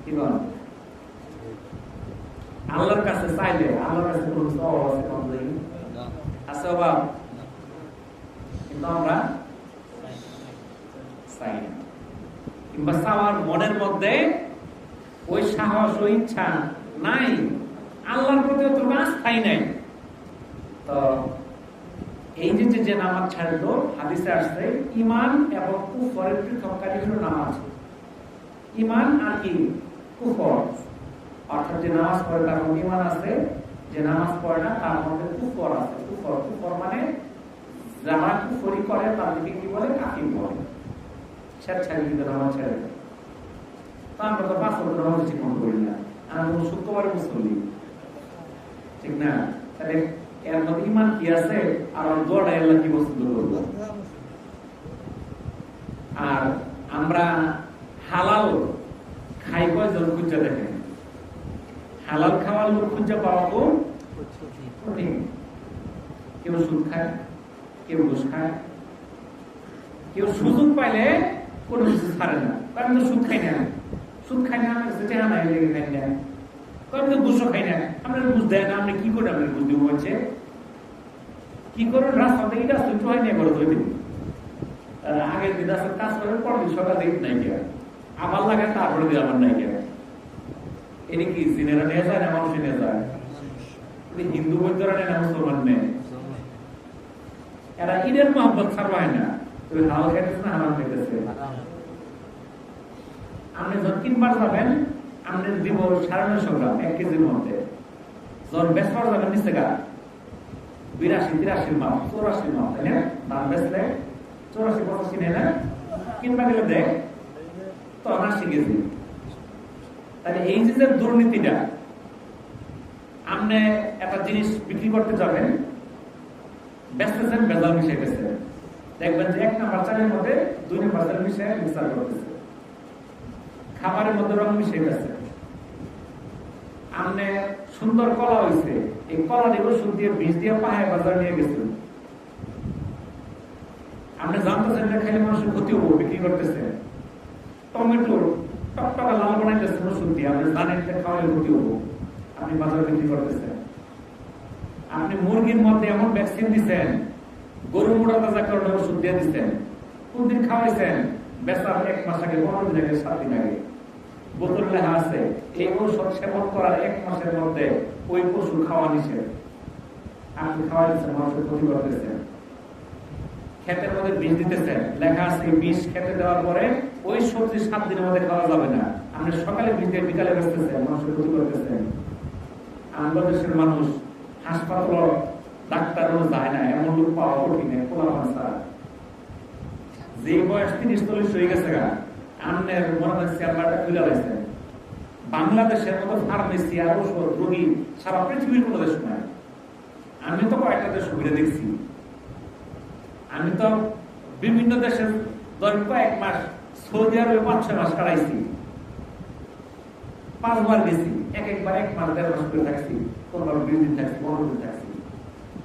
কি বল? আল্লাহর কাছে চাইলে আল্লাহর কাছে কোনো অভাব আছে? কম আছে অভাব, কিন্তু আমরা চাই না, কিংবা চাওয়ার মনের মধ্যে ওই সাহস ও ইচ্ছা নাই, আল্লাহর প্রতি অত আস্থাই নাই। তো এই যে নামাজ ছাড়ে, তো হাদিসে আসছে ঈমান এবং কুফরের পৃথককারী হলো নামাজ। ঈমান আর কি? কুফর। অর্থাৎ যে নামাজ পড়ে তার মধ্যে ঈমান আছে, যে নামাজ পড়ে না তার মধ্যে কুফর আছে। কুফর মানে যারা কুফরি করে তাদেরকে কি বলে? কাফির বলে। স্বেচ্ছায় কিন্তু নামাজ ছেড়ে দেয়। তা আমরা তো 5 ওয়াক্ত নামাজ জীবন করি না, শুক্রবারে মুসল্লি, ঠিক না? তাহলে এর মধ্যে ইমান কি আছে? আর দোয়াটা আল্লাহ কি পছন্দ করবো? আর আমরা হালাল খাই কয়জন খুঁজে দেখেন? হালাল খাওয়ার লোক খুঁজে পাওয়া কঠিন। কেউ সুদ খায়, কেউ ঘুষ খায়, কেউ সুযোগ পাইলে কোনো কিছু ছাড়ে না। কারণ তো সুদ খাই না, সুদ খাই না, আমার কাছে টাকা নাই লেগে খাই না, কারণ তো ঘুষও খাই না। আমরা ঘুষ দেয় না, আমরা কি করে আমরা ঘুষ দিব? হচ্ছে কি করে রাস্তা থেকে রাস্তা একটু হয় না করে ধরে দিন। আগের দিন রাস্তার কাজ করার পর দিন সকাল থেকে নাই কে আবার লাগে, তারপরে দিয়ে আমার নাই কে। এটা কি সিনেরা নিয়ে যায় না মানুষ নিয়ে যায়? হিন্দু বৈদ্যরা নেয় না মুসলমান নেয়? এরা ঈদের মহব্বত ছাড়বা হয় না। তুমি হালাল খাইতেছে না হারাম খাইতেছে? আপনি যখন 3 বার যাবেন, আপনি দিব 950 গ্রাম 1 কেজির মধ্যে। যখন বেচবার যাবেন নিচে গা 82-83 মাপ 84 মাপ, তাই না? দাম বেচলে 84-85 নেয় না? কিনবা গেলে দেখ তো 80 কেজি। তাহলে এই যে দুর্নীতিটা, আপনি একটা জিনিস বিক্রি করতে যাবেন, বেচতেছেন ভেজাল মিশাইতেছে, দেখবেন যে 1 নাম্বার চালের মধ্যে 2 নাম্বার চাল মিশাই মিক্সার করতেছে, খাবারের মধ্যে রং মিশাইতেছে। আপনি সুন্দর কলা হয়েছে, এই কলা দিয়ে ওষুধ দিয়ে বীজ দিয়ে পাহাড় বাজার নিয়ে গেছেন, আপনি জানতেছেন যে খাইলে মানুষের ক্ষতি হবো, বিক্রি করতেছেন। টমেটো টকটকা লাল বানাইতেছেন ওষুধ দিয়ে, আপনি জানেন যে খাওয়ালে ক্ষতি হবো, আপনি বাজারে বিক্রি করতেছেন। আপনি মুরগির মধ্যে এমন ভ্যাকসিন দিচ্ছেন, গরু মোটা তাজা কারণে ওষুধ দিয়ে দিচ্ছেন, কোন দিন খাওয়াইছেন? বেচার 1 মাস আগে, 15 দিন আগে, 7 দিন আগে বোতল লেখা আছে এই ঔষধ সেবন করার 1 মাসের মধ্যে ওই পশু খাওয়া নিষেধ। আপনি খাওয়া দিচ্ছেন, মানুষের ক্ষতি করতেছেন। ক্ষেতের মধ্যে বীজ দিতেছেন, লেখা আছে বীজ খেতে দেওয়ার পরে ওই সবজি 7 দিনের মধ্যে খাওয়া যাবে না। আপনি সকালে বীজ দিয়ে বিকালে বেচতেছেন, মানুষের ক্ষতি করতেছেন। আমাদের দেশের মানুষ হাসপাতাল ডাক্তারও যায় না, এমন লোক পাওয়া কঠিন। যে বয়স 30-40 হয়ে গেছে গা, আমনের মনে হয় চেয়ারটা খুলে লাগছে। বাংলাদেশের মতো ফার্মেসি আর ওষুধ রোগী সারা পৃথিবীর কোনো দেশ নয়। আমি তো কয়েকটা দেশ ঘুরে দেখছি, আমি তো বিভিন্ন দেশের কয়েক মাস, সৌদি আরবে 5-6 মাস কাটাইছি, 5 বার গেছি, একবার 1 মাস 1.5 মাস করে থাকছি, কোনবার 20 দিন থাকছি, 15 দিন থাকছি।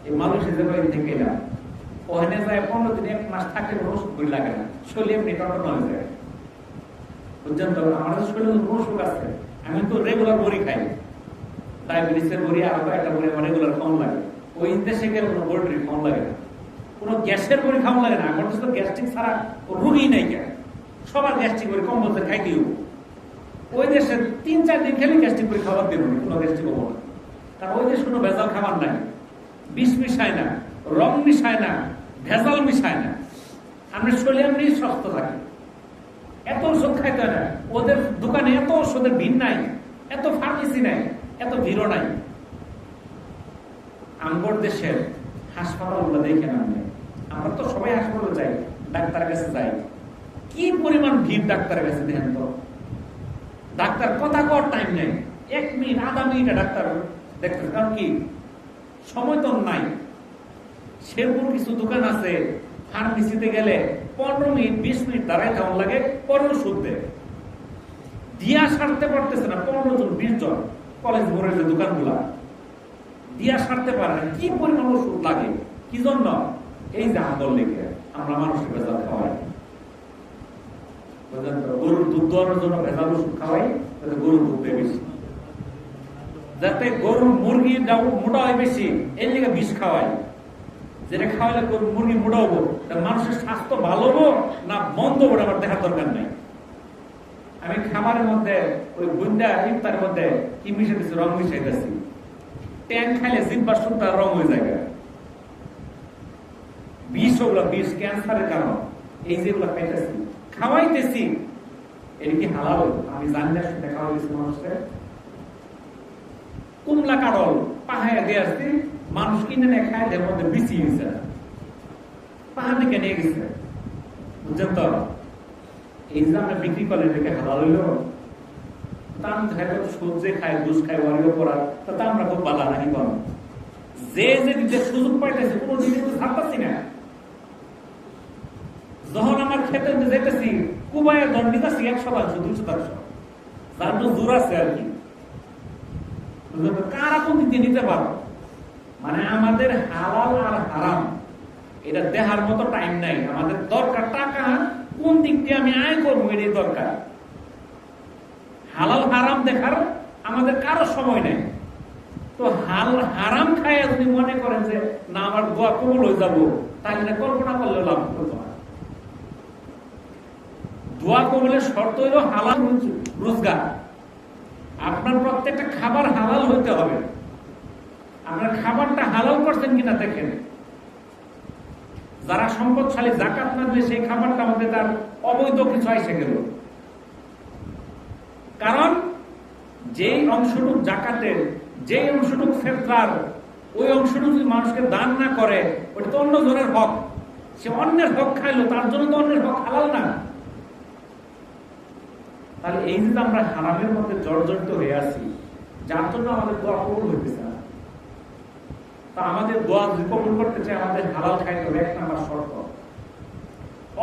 এই মানুষের যে কয়েকদিন থেকে এলাম, ওখানে যায় 15 দিন 1 মাস থাকলে ওষুধ করে লাগে না, শরীর এমনি টটন হয়ে যায়। বুঝছেন তো? আমাদের শরীরে অসুখ আছে, আমি তো রেগুলার বড়ি খাই, ডায়াবেটিসের বড়ি, আরো একটা বড়ি আমার রেগুলার খাওয়ান লাগে। ওই দেশে গেলে কোনো বড়ি খাওয়ান লাগে না, কোনো গ্যাসের বড়ি খাওয়ান লাগে না। আমার তো গ্যাস্ট্রিক ছাড়া রোগই নাই, কেন সবার গ্যাস্ট্রিক বড়ি কম বলতে খাই দিও। ওই দেশে 3-4 দিন খেলে গ্যাস্ট্রিক বড়ি খাবার দেবো, কোনো গ্যাস্ট্রিক হবো না। কারণ ওই দেশে কোনো ভেজাল খাবার নাই, বিষ মিশায় না, রং মিশায় না, ভেজাল মিশায় না। আমরা শরীরে এমনি সুস্থ থাকি, এত ওষুধ খাইতে হয় না। ওদের দোকানে এত ওষুধের ভিড় নাই, এত ফার্মেসি নাই, এত ভিড়ও নাই। আমগর দেশের হাসপাতালগুলো দেখেন, আমরা তো সবাই হাসপাতালে যাই, ডাক্তারের কাছে যাই, কি পরিমাণ ভিড় ডাক্তারের কাছে দেখেন তো। ডাক্তার কথা কর টাইম নেই, 1 মিনিট 1/2 মিনিটে ডাক্তার দেখতে, কারণ কি সময় তো নাই। সেরকম কিছু দোকান আছে, ফার্মেসিতে গেলে 15 মিনিট 20 মিনিট দাঁড়ায় থাকুন লাগে, পরে ওষুধ দেয়, দিয়া সারতে পারতেছে না। 15 জন 20 জন কলেজ ভরে যে দোকানগুলা দিয়া সারতে পারে না, কি পরিমাণ ওষুধ লাগে। কি জন্য? এই যে আমল লেগে আমরা মানুষের ভেজাল খাওয়াই। গরুর দুধ দেওয়ার জন্য ভেজাল ওষুধ খাওয়াই, গরুর দুধ দেয় বেশি, যাতে গরুর মুরগি মোটা হয় বেশি, এর লেগে বিষ খাওয়াই। যেটা খাওয়ালে মুরগি মোটা হবো, মানুষের স্বাস্থ্য ভালো হবো না মন্দ হবো আমার দেখার দরকার নেই। আমি খাবারের মধ্যে ওই বুন্দা ইফতারের মধ্যে কি মিশে দিচ্ছি? রং মিশাই দিচ্ছি। ট্যাং খাইলে জিব্বার সুন্দর রং হয়ে যায়, বিষ, ওগুলো বিষ, ক্যান্সারের কারণ। এই যেগুলো খাইতেছি, খাওয়াইতেছি, এটা কি হালাল? আমি জানি না, সেটা খাওয়াইতেছি মানুষকে। কুমলা কারল পাহাড়ে দিয়ে আসছি, মানুষ কিনে নিয়ে খায়, এর মধ্যে বিচি হয়েছে, পাহাড় থেকে নিয়ে গেছে। বুঝছেন তো? এই যে আমরা বিক্রি করলে এটাকে হালাল হইল? দাম খায়, সূর্যে খায়, ঘুষ খায়, ওয়ারিও করার, তা আমরা খুব বালা নাকি কম। যে যে দিতে সুযোগ পাইতেছে কোনো জিনিস ছাড়তেছি না। যখন আমার খেতে যেতেছি কুবায় দণ্ড নিতেছি 100%, 200%, যার জোর আছে আর কি, কারা কোন দিকে নিতে পারো। মানে আমাদের হালাল আর হারাম এটা দেখার মতো টাইম নাই। আমাদের দরকার টাকা, কোন দিক দিয়ে আমি আয় করবো এটাই দরকার। হালাল হারাম দেখার আমাদের কারো সময় নেই। তো হারাম খায় যদি মনে করেন যে না আমার দোয়া কবুল হয়ে যাবো, তাহলে কল্পনা করলে লাভ করতে হয়। দোয়া কবুলের শর্ত হলো হালাল রোজগার। আপনার প্রত্যেকটা খাবার হালাল হইতে হবে। আপনার খাবারটা হালাল করছেন কিনা দেখেন। যারা সম্পদশালী যাকাত না দিয়ে সেই খাবারটা আমাদের তার অবৈধ কিছু এসে গেল। কারণ যেই অংশটুক জাকাতের, যেই অংশটুক ফিতরার, ওই অংশটুকু যদি মানুষকে দান না করে, ওটা তো অন্য জনের হক। সে অন্যের হক খাইলো, তার জন্য তো অন্যের হক হালাল না। তাহলে এই যে আমরা হারামের মধ্যে জর্জরিত হয়ে আছি, যার জন্য আমাদের দোয়া কবুল হইতেছে না। তা আমাদের দোয়া যদি কবুল করতে চাই, আমাদের হালাল খাইতে হবে, 1 নাম্বার শর্ত।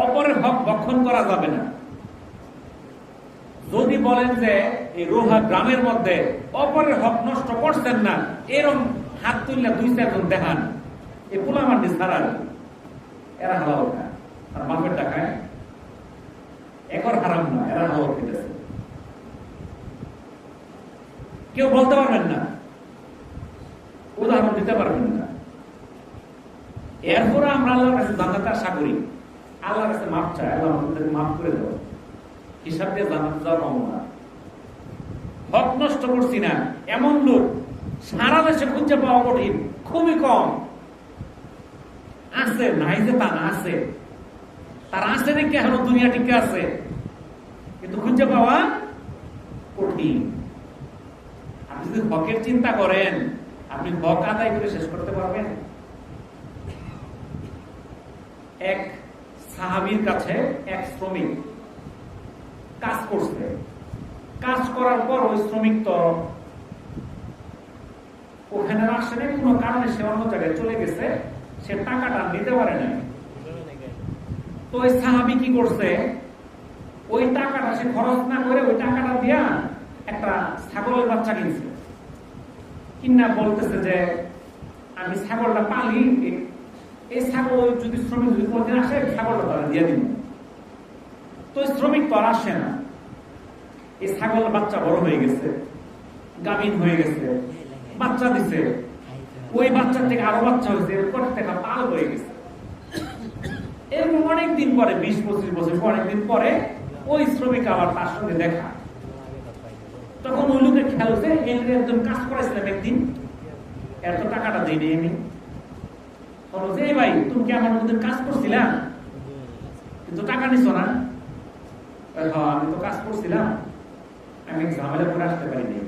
অপরের হক ভক্ষণ করা যাবে না। যদি বলেন যে এই রোহা গ্রামের মধ্যে অপরের হক নষ্ট করছেন না, এরকম হাত তুললে 2-4 জন দেখান, এই পোলামান্ডি ছাড়া এরা হালাল খায়, আর বাপের টাকায় একর হারাম না, এরা হালাল খেতেছে। কেউ বলতে পারবেন না, উদাহরণ দিতে পারবেন না। এরপরে আমরা আল্লাহর কাছে জান্নাত আশা করি, আল্লাহর কাছে মাফ চাই, আল্লাহ আমাদের মাফ করে দেব, হিসাব দিয়ে জান্নাত যাওয়া পাবো না। হক নষ্ট করছি না এমন লোক সারা দেশে খুঁজে পাওয়া কঠিন, খুবই কম আছে। নাই যে তা না, আছে। তার আছে দেখে এখনো দুনিয়া টিকে আছে, কিন্তু খুঁজে পাওয়া কঠিন। আপনি যদি হকের চিন্তা করেন, আপনি হক আদায় করে শেষ করতে পারবেন। এক সাহাবীর কাছে এক শ্রমিক কাজ করছে। কাজ করার পর ওই শ্রমিক তো ওখানে আসে না, কোনো কারণে সে অন্য জায়গায় চলে গেছে, সে টাকাটা নিতে পারে না। তো ওই সাহাবী কি করছে, ওই টাকাটা সে খরচ না করে ওই টাকাটা দিয়া একটা ছাগলের বাচ্চা কিনছে। কিনা বলতেছে যে আমি ছাগলটা পালি, এই ছাগল যদি শ্রমিক যদি কোনদিন আসে, ছাগলটা তারা দিয়ে দিব। তো শ্রমিক তো আর আসে না। এই ছাগলের বাচ্চা বড় হয়ে গেছে, গাভীন হয়ে গেছে, বাচ্চা দিছে, ওই বাচ্চার থেকে আরো বাচ্চা হয়েছে, প্রত্যেকটা পাল হয়ে গেছে। এরকম অনেকদিন পরে, 20-25 বছর অনেকদিন পরে ওই শ্রমিক আবার তার সঙ্গে দেখা। তখন ওই লোকের খেয়াল হচ্ছে, একজন কাজ করাইছিলাম একদিন, এত টাকাটা দিইনি আমি। বলছে, এই ভাই তুমি কি আমার মধ্যে কাজ করছিলাম, কিন্তু টাকা নিছো না? হ্যাঁ আমি তো কাজ করছিলাম, আমি ঝামেলা করে আসতে পারিনি।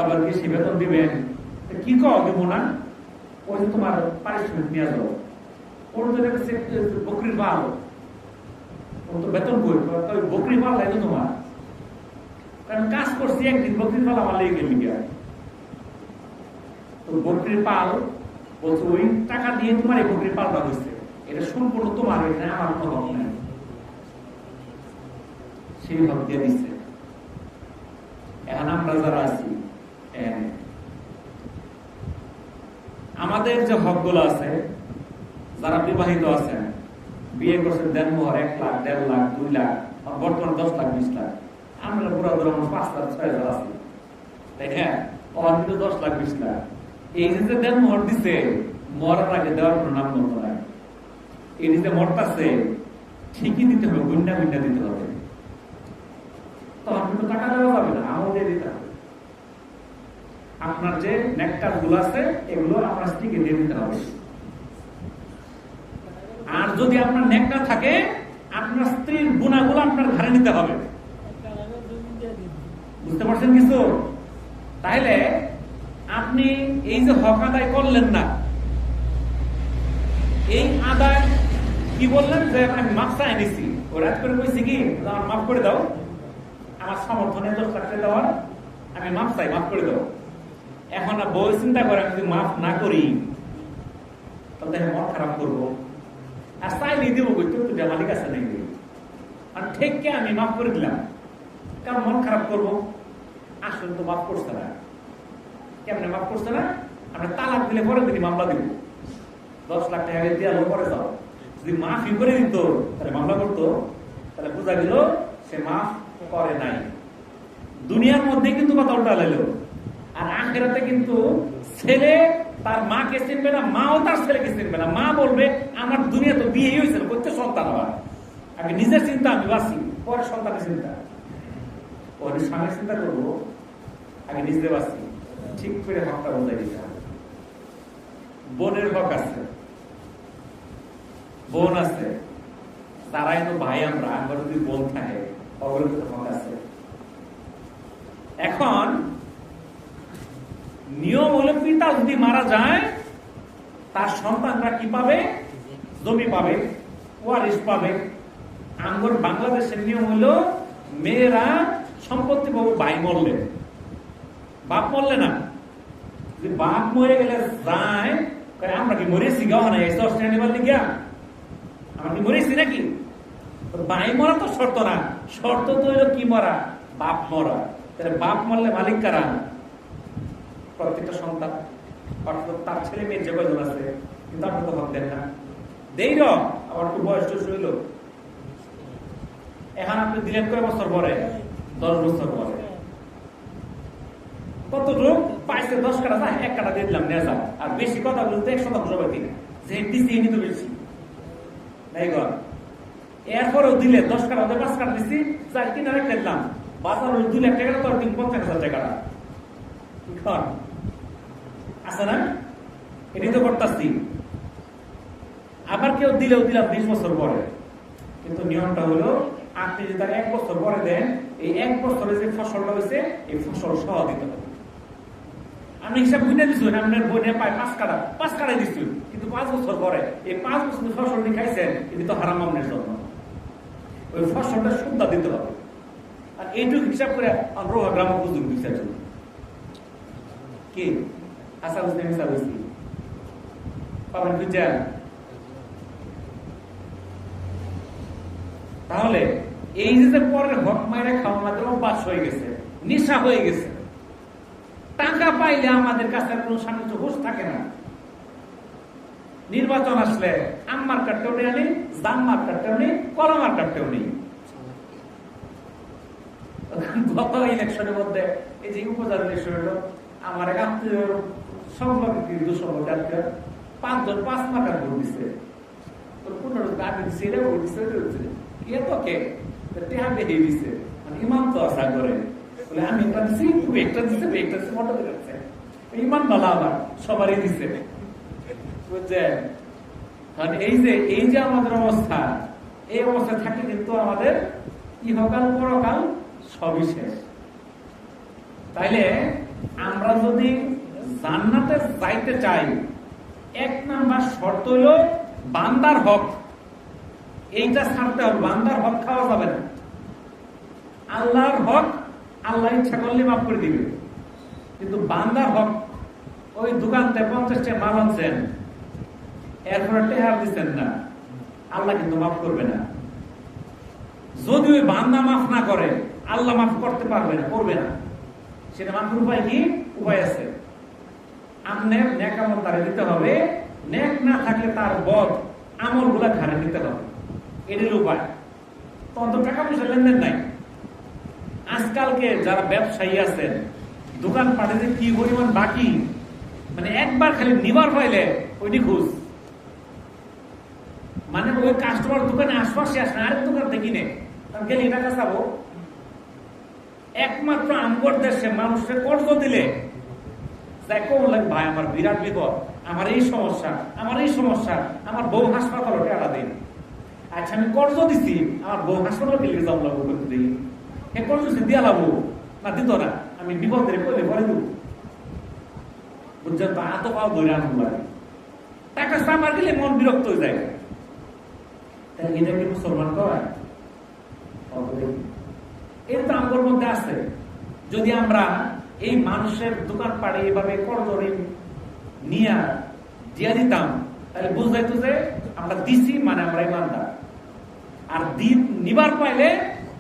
আবার কি সে বেতন দিবেন? কি কও দেব না? ওই যে তোমার পারিশ্রমিক নিয়ে যাও, ওর তো বকরির পাল, ওর তো বেতন কই, বকরির পাল তাই তো তোমার। কারণ কাজ করছি একদিন, বকরির পাল আমার লেগে গেল গিয়া। তো বকরির পাল বলছে ওই টাকা দিয়ে তোমার এই বকরির পালটা হয়েছে, এটা সম্পূর্ণ তোমার, এখানে আমার কোনো হক নাই। সেই হক দিয়ে দিচ্ছে। এখন আমরা যারা আছি, আমাদের যে হকগুলো আছে, যারা বিবাহিত আছেন, বিয়ে করছেন, দেন মোহর 1 লাখ, 1.5 লাখ, 2 লাখ, বর্তমানে 10 লাখ, 20 লাখ, আমরা পুরো ধরো 5 লাখ, 6 হাজার আছি, তাই হ্যাঁ, আমার কিন্তু 10 লাখ, 20 লাখ। এই যে দেন মোহর দিছে, মরার আগে দেওয়ার কোনো নাম মতো নাই। এই যে মরতাছে ঠিকই দিতে হবে, গুন্ডা গুন্ডা দিতে হবে। তখন কিন্তু টাকা দেওয়া যাবে না, আমল দিয়ে দিতে হবে। আপনার যে নেকটার গুলো আছে, এগুলো আপনার স্ত্রীকে দিয়ে দিতে হবে। আর যদি আপনার নেকটা থাকে, আপনার স্ত্রীর গুণাগুলো আপনার ঘরে নিতে হবে। বুঝতে পারছেন কিছু? তাইলে আপনি এই যে হক আদায় করলেন না, এই আদায় কি বললেন যে আমি মাফ চাই নিছি, ও রাত করে কইছি কি আমার মাফ করে দাও, আমার সমর্থনে 10 লাখ টাকা দেওয়ার, আমি মাফ চাই, মাফ করে দেবো। এখন বউ চিন্তা করে আমি যদি মাফ না করি তাহলে মন খারাপ করবো, আর চাইলেই দেবো তোর তো মালিক আছে নাই, আর ঠিককে আমি মাফ করে দিলাম, কারণ মন খারাপ করবো। আসলে তো মাফ করছে না। কেমনে মাফ করছে না? আমরা তালাক দিলে পরে দিনই মামলা দিব, 10 লাখ টাকা দিয়ে আলো পরে যাও। যদি মাফই করে দিত তাহলে মামলা করতো, তাহলে বোঝা গেল সে মাফ করে নাই। দুনিয়ার মধ্যে কিন্তু কথা উল্টা লাইল, আর আখেরাতে কিন্তু ছেলে তার মাকে চিনবে না, মাও তার ছেলেকে চিনবে না। মা বলবে আমার দুনিয়া তো বিয়ে হয়েছে, করতে সন্তান আবার, আগে নিজের চিন্তা আমি বাঁচি, পরে সন্তানের চিন্তা, পরে স্বামীর চিন্তা করবো, আগে নিজে বাঁচি। ঠিক করে হকটা বোঝাই দিতে হবে। বোনের হক আছে, বোন আছে, তারাই তো ভাই। আমরা যদি বোন থাকে অবরোধ হক আছে। এখন নিয়ম হলো পিতা যদি মারা যায় তার সন্তানরা কি পাবে? জমি পাবে, ওয়ারিশ পাবে। আমগর বাংলাদেশের নিয়ম হলো মেয়েরা সম্পত্তি পাবো ভাই মরলে, বাপ মরলে না। যদি বাপ মরে গেলে যায়, আমরা কি মরেছি গাও না, আমরা কি মরেছি নাকি? ভাই মরা তো শর্ত না, শর্ত তো হইলো কি মরা? বাপ মরা। তাহলে বাপ মরলে মালিক কারা? প্রত্যেকটা সন্তান, অর্থাৎ তার ছেলে মেয়ে যে কয়জন আছে, কিন্তু আপনি তো হক দেন না। দেই না, আবার একটু বয়স টয়স হইল, এখন আপনি দিলেন কয় বছর পরে? 10 বছর পরে। কত লোক পাইছে 10 কাটা, 1 কাটা দিয়ে দিলাম নিয়ে যাও। আর বেশি কথা বলতে 100% সবাই দিন, যে দিচ্ছি এনে তো বেশি নাই গো। এরপরেও দিলে 10 কাটা 5 কাটা দিচ্ছি, 4 কিনারে খেললাম, বাজার 2 লাখ টাকা, তোর 50,000 টাকা আছে না? এটি তো করতেছি। আবার কেউ দিলেও দিলাম 20 বছর পরে। কিন্তু নিয়মটা হলো আপনি যদি তার 1 বছর পরে দেন, এই 1 বছরে যে ফসলটা হয়েছে এই ফসল সহ দিতে হবে। আমি হিসাব বুঝে দিচ্ছি, আপনার বইনে পায় 5 কাটা, 5 কাটাই দিচ্ছি, কিন্তু 5 বছর পরে এই 5 বছর ফসল খাইছেন, এটি তো হারাম আপনার জন্য। ওই ফসলটা সুদ্ধা দিতে হবে। আর এইটুকু হিসাব করে আমরা গ্রাম বুঝুন বিচার কি আশা বুঝতে মিশা বুঝছি পাবেন বিচার। তাহলে এই যে পরের হক মাইরা খাওয়া আমাদের অভ্যাস হয়ে গেছে, নেশা হয়ে গেছে। টাকা পাইলে আমাদের কাছে কোনো সামনে হুঁশ থাকে না। নির্বাচন আসলে আম্মার কাটতেও নেই, জাম্মার কাটতেও নেই, কলমার কাটতেও নেই। গত ইলেকশনের মধ্যে এই যে উপজেলা ইলেকশন হলো, আমার এক আত্মীয় সংলগ্ন 5 মার্কার ভোট দিচ্ছে, 15 গাড়ি দিচ্ছে, এটা ভোট দিচ্ছে, এ তো কে টেহা বেরিয়ে দিচ্ছে, মানে ইমান তো আশা করে বলে আমি একটা দিচ্ছি, একটা দিচ্ছে, একটা দিচ্ছে, মোটা দিচ্ছে, ইমান ভালো আবার সবারই দিচ্ছে, বুঝছেন? কারণ এই যে আমাদের অবস্থা, এই অবস্থা থাকে কিন্তু আমাদের ইহকাল পরকাল সবই শেষ। তাইলে আমরা যদি জান্নাতে যাইতে চাই, 1 নাম্বার শর্ত হইল বান্দার হক, এইটা ছাড়তে হবে। বান্দার হক খাওয়া যাবে না। আল্লাহর হক আল্লাহ ইচ্ছা করলে মাফ করে দিবে, কিন্তু বান্দার হক, ওই দোকানতে 50 টাকা মাল আনছেন, এরপরে টেহার দিচ্ছেন না, আল্লাহ কিন্তু মাফ করবে না। যদি ওই বান্দা মাফ না করে, আল্লাহ মাফ করতে পারবে না, করবে না। সেটা মাফের উপায় কি? উপায় আছে। আপনার নেক আমল তারে দিতে হবে, নেক না থাকলে তার বদ আমল গুলা ঘাড়ে দিতে হবে, এটার উপায়। তখন তো টাকা পয়সা লেনদেন নাই। আজকালকে যারা ব্যবসায়ী আছেন, দোকান পাটে যে কি পরিমাণ বাকি, মানে একবার খালি নিবার পাইলে ওইটি খুঁজ, মানে ওই কাস্টমার দোকানে আশপাশে আসে, আরেক দোকান দেখি নে গেলে টাকা চাবো। একমাত্র আমগর দেশে মানুষের কর্জ দিলে ভাই আমার বিরাট বিপদ, আমার এই সমস্যা, আমার এই সমস্যা, আমার বউ হাসপাতাল টাকা দিন। আচ্ছা আমি কর্জ দিছি, আমার বউ হাসপাতাল গেলে যাবো লাগবো, করতে দিই এ কর্জ দিয়া লাগবো না, দিত না, আমি বিপদের করলে পরে দিব, বুঝছেন? তো এত পাও ধরে আনন্দ লাগে, টাকা সামার গেলে মন বিরক্ত হয়ে যায়। তাহলে এটা কি মুসলমান কয়? এটা তো আমাদের মধ্যে আছে। যদি আমরা এই মানুষের দোকানপাটে এভাবে করজরিন নিয়ে দিয়ে দিতাম, তাহলে বুঝাইতো যে আমরা দিছি মানে আমরা ইমানদার, আর নিবার পাইলে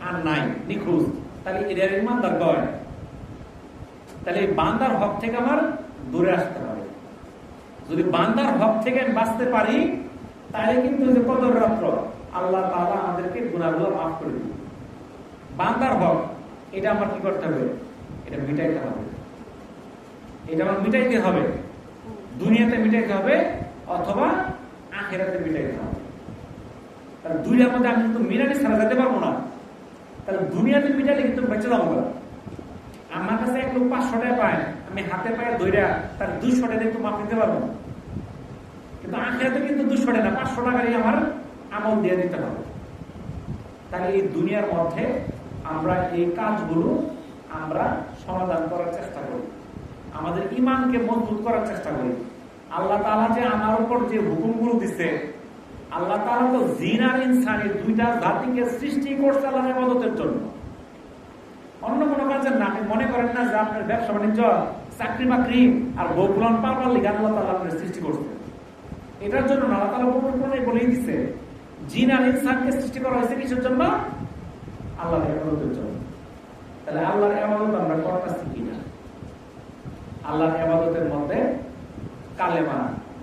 আর নাই নিখোঁজ, তাহলে এটা ইমানদার কয়। তাহলে এই বান্দার হক থেকে আমার দূরে আসতে হবে। যদি বান্দার হক থেকে আমি বাঁচতে পারি, তাহলে কিন্তু যে কদর রাত্র আল্লাহ তাআলা আমাদেরকে গুনাহগুলো মাফ করে দিবে। বান্দার হক এটা আমার কি করতে হবে? এটা মিটাইতে হবে। এটা আমার মিটাইতে হবে, দুনিয়াতে মিটাইতে হবে অথবা আখিরাতে মিটাইতে হবে। তাহলে দুইটার মধ্যে আমি কিন্তু মিলানি ছাড়া যেতে পারবো না। তাহলে দুনিয়াতে মিটাইলে কিন্তু বেঁচে যাবো। আমার কাছে এক লোক 500 টাকা পায়, আমি হাতে পায়ে ধইরা তার 200 টাকা একটু মাপ দিতে পারবো, কিন্তু আখিরাতে কিন্তু 200 টাকা না, 500 টাকারই আমার আমল দিয়ে দিতে হবে। তাহলে এই দুনিয়ার মধ্যে আমরা এই কাজগুলো আমরা সমাধান করার চেষ্টা করি, আমাদের ঈমানকে মজবুত করার চেষ্টা করি। আল্লাহ তাআলা যে আমার উপর যে হুকুমগুলো দিচ্ছে, আল্লাহ তাআলা তো জিন আর ইনসান এই দুইটা জাতিকে সৃষ্টি করছে আল্লাহর ইবাদতের জন্য, অন্য কোনো কাজের না। আপনি মনে করেন না যে আপনার ব্যবসা বাণিজ্য, চাকরি বাকরি আর বউগুলান পারবার লিগে আল্লাহ তাআলা আপনার সৃষ্টি করছে, এটার জন্য না। আল্লাহ তাআলা বলেই দিচ্ছে জিন আর ইনসানকে সৃষ্টি করা হয়েছে কিসের জন্য? আল্লাহর ইবাদতের জন্য। তাহলে আল্লাহর ইবাদত আমরা করতেছি কিনা? আল্লাহর ইবাদতের মধ্যে কালেমা,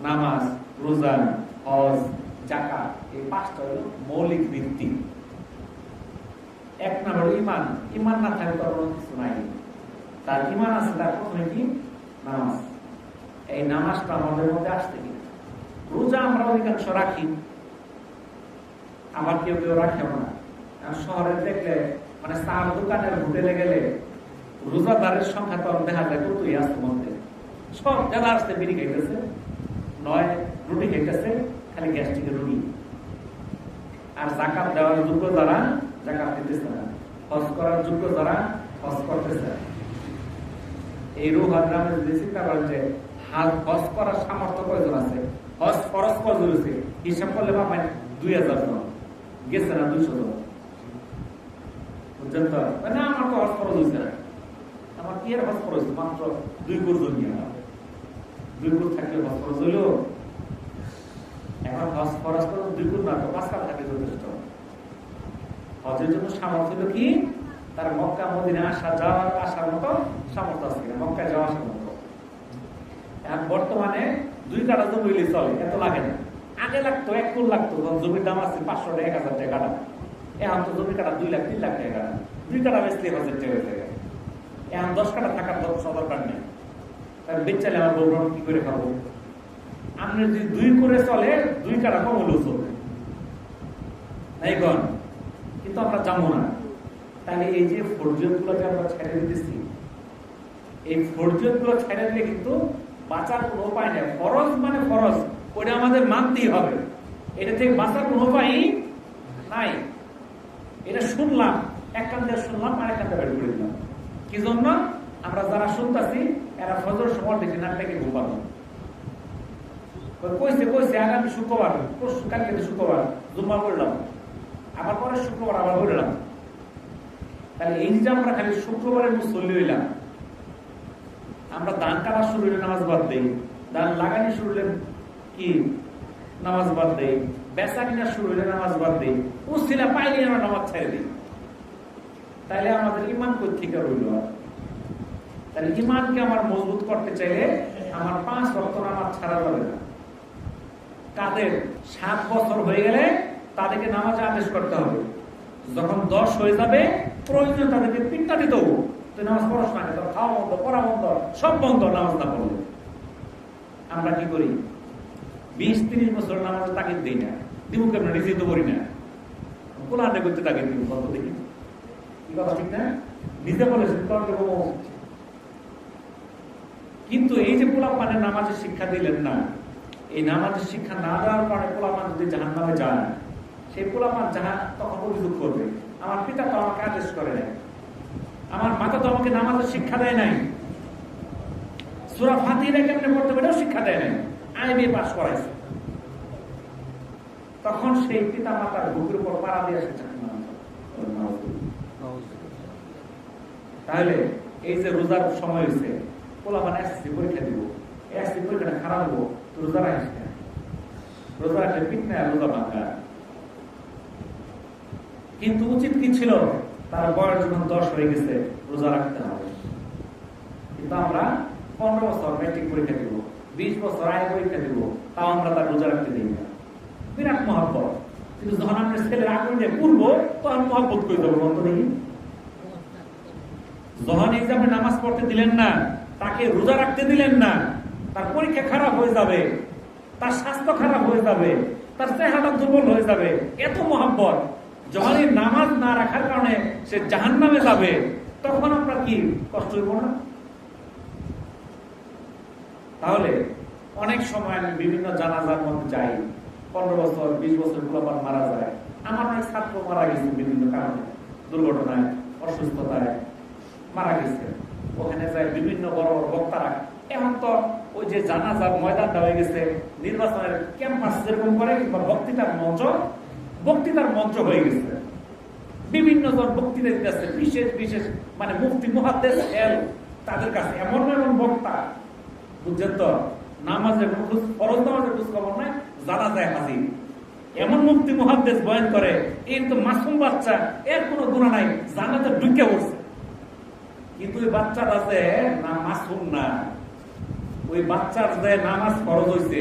নামাজ, রোজা, হজ, যাকাত, এই 5টা হলো মৌলিক ভিত্তি। এক নম্বর ঈমান। ঈমান না থাকলে তো কোনো কিছু নাই। তার ঈমান আছে, তার প্রথমে কি? নামাজ। এই নামাজটা আমাদের মধ্যে আসতে কিনা? রোজা আমরা অধিকাংশ রাখি, আবার কেউ কেউ রাখেও না। শহরে দেখলে মানে চার দোকানের হোটেলে গেলে রোজাদারের সংখ্যা তো দেখা যায় কতই আসতে মধ্যে। সব যারা আসতে বিড়ি খাইতেছে, নয় রুটি খাইতেছে, খালি গ্যাস্ট্রিকের রুটি। আর জাকাত দেওয়ার যোগ্য যারা জাকাত দিতেছে না, হজ করার যোগ্য যারা হজ করতেছে। এই রুহ হাজরামে যদি চিন্তা করেন যে হজ করার সামর্থ্য কয়জন আছে, হজ ফরজ কয়জন হয়েছে, হিসাব করলে বা 2000 জন গেছে না, 200 জন। বুঝছেন তো? না আমার তো হজ ফরজ হয়েছে না, আমার কি আর হজ ফরজ? মাত্র 2 কোর জমি, 2 কোর থাকলে হজ ফরজ হইল। এখন হজ ফরজ করে 2 কোর না, তো 5 কাপ থাকে যথেষ্ট। হজের জন্য সামর্থ্য হলো কি? তার মক্কা মদিনা আসার মতো সামর্থ্য আছে কিনা, মক্কায় যাওয়া আসার মতো। এখন বর্তমানে 2 কাঠা জমি হইলে চলে, এত লাগে না। আগে লাগতো 1 কোর লাগতো, জমির দাম আছে 500 টাকা, 1000 টাকা কাটা। এখন তো জমি কাটা 2 লাখ 3 লাখ টাকা কাটা। 2 কাঠা বেচলে 1000 টাকা হয়ে যায়। এখন 10 কাঠা থাকার দরকার নেই। তাহলে বেচালে আমার বউ কি করে খাবো? আপনি যদি 2 করে চলে, 2 কাঠা কম হলেও চলবে নাই গণ, কিন্তু আমরা যাবো না। তাহলে এই যে ফরজিয়ত গুলোকে আমরা ছেড়ে দিতেছি, এই ফরজিয়ত গুলো ছেড়ে দিলে কিন্তু বাঁচার কোনো উপায় নেই। ফরজ মানে ফরজ, ওটা আমাদের মানতেই হবে। এটা থেকে বাঁচার কোনো উপায় নাই। এটা শুনলাম, এক কান দিয়ে শুনলাম, আর এক কান দিয়ে বের করে দিলাম। কি জন্য? আমরা যারা শুনতেছি এরা ফজর সময় দেখি না, থেকে ঘুমাবো। কইছে আগামী শুক্রবার, কালকে শুক্রবার জুম্মা করলাম, আবার পরে শুক্রবার আবার বললাম। তাহলে এই যে আমরা খালি শুক্রবারের মুসল্লি হইলাম, আমরা ধান কাটা শুরু হইলে নামাজ বাদ দেই, ধান লাগানি শুরু হইলে কি নামাজ বাদ দেই, বেচা কিনা শুরু হইলে নামাজ বাদ দেই, উসিলা পাইলে আমরা নামাজ ছেড়ে দিই। তাহলে আমাদের ঈমান কই থেকে রইল? তাহলে ঈমানকে আমার মজবুত করতে চাইলে আমার 5 ওয়াক্ত নামাজ ছাড়া যাবে না। কাদের 7 বছর হয়ে গেলে তাদেরকে নামাজে আদেশ করতে হবে। যখন 10 হয়ে যাবে প্রয়োজন তাদেরকে পিঠটা দিতে হবে, তুই নামাজ পড়াস না, তোর খাওয়া বন্ধ, পড়া বন্ধ, সব বন্ধ নামাজ না পড়লে। আমরা কি করি? 20-30 বছর নামাজে তাকিদ দিই না, দিব কেমন? নিজেই তো করি না, কোরআনে করতে তাকিদ দিব কত দেখি। কি কথা ঠিক না? নিজে বলেছেন কিন্তু এই যে পোলাপানে নামাজের শিক্ষা দিলেন না, এই নামাজের শিক্ষা না দেওয়ার পরে পোলাপান যদি জাহান্নামে যায়, সেই পোলাপান তখন অভিযোগ করবে, আমার পিতা তো আমাকে আদেশ করে নাই, আমার মাতা তো আমাকে নামাজের শিক্ষা দেয় নাই, সূরা ফাতিহা কেমনে পড়তে পারেও শিক্ষা দেয় নাই, আইবি পাস করাইছে। তখন সেই পিতা মাতার বুকের উপর পাড়া দিয়ে এসেছে। তাহলে এই যে রোজার সময় হয়েছে, পোলাপান এসএসসি পরীক্ষা দিব, এসএসসি পরীক্ষাটা খারাপ হবো, তো রোজা রাখিস না। রোজা রাখলে পিঠ নেয়, রোজা ভাঙা। কিন্তু উচিত কি ছিল, তার বয়স যখন 10 হয়ে গেছে রোজা রাখতে হবে। কিন্তু আমরা 15 বছর ম্যাট্রিক পরীক্ষা দিব, 20 বছর আয় পরীক্ষা দিব, তাও আমরা তার রোজা রাখতে দিই না। বিরাট মহব্বত। কিন্তু যখন আপনার ছেলের আগুন দিয়ে পূর্ব, তখন মহব্বত করে দেবো বন্ধ দেখি। যখন এই যে আপনি নামাজ পড়তে দিলেন না, তাকে রোজা রাখতে দিলেন না, তার পরীক্ষা খারাপ হয়ে যাবে, তার স্বাস্থ্য খারাপ হয়ে যাবে, তার চেহারাটা দুর্বল হয়ে যাবে, এত মহব্বত। যখন এই নামাজ না রাখার কারণে সে জাহান্নামে যাবে, তখন আপনার কি কষ্ট হইব না? তাহলে অনেক সময় আমি বিভিন্ন জানাজার মধ্যে যাই, 15 বছর 20 বছর পোলাপান মারা যায়। আমার অনেক ছাত্র মারা গেছে বিভিন্ন কারণে, দুর্ঘটনায়, অসুস্থতায় মারা গেছে। ওখানে যায় বিভিন্ন বড় বড় বক্তারা। এখন তো ওই যে জানাজার ময়দানটা হয়ে গেছে নির্বাচনের ক্যাম্পাস যেরকম করে, কিংবা বক্তৃতার মঞ্চ হয়ে গেছে। বিভিন্ন জন বক্তৃতা দিতেছে, বিশেষ বিশেষ মানে মুফতি মুহাদ্দিস তাদের কাছে এমন এমন বক্তা, বুঝছেন তো, নামাজের ফরজ নামাজের খোঁজ খবর নাই, জানা যায় হাজির। এমন মুফতি মুহাদ্দিস বয়ান করে, এই তো মাসুম বাচ্চা, এর কোনো গুনাহ নাই, জানাতে ঢুকে পড়ছে। কিন্তু ওই বাচ্চাটা যে না মাসুম না, ওই বাচ্চার যে নামাজ ফরজ হয়েছে,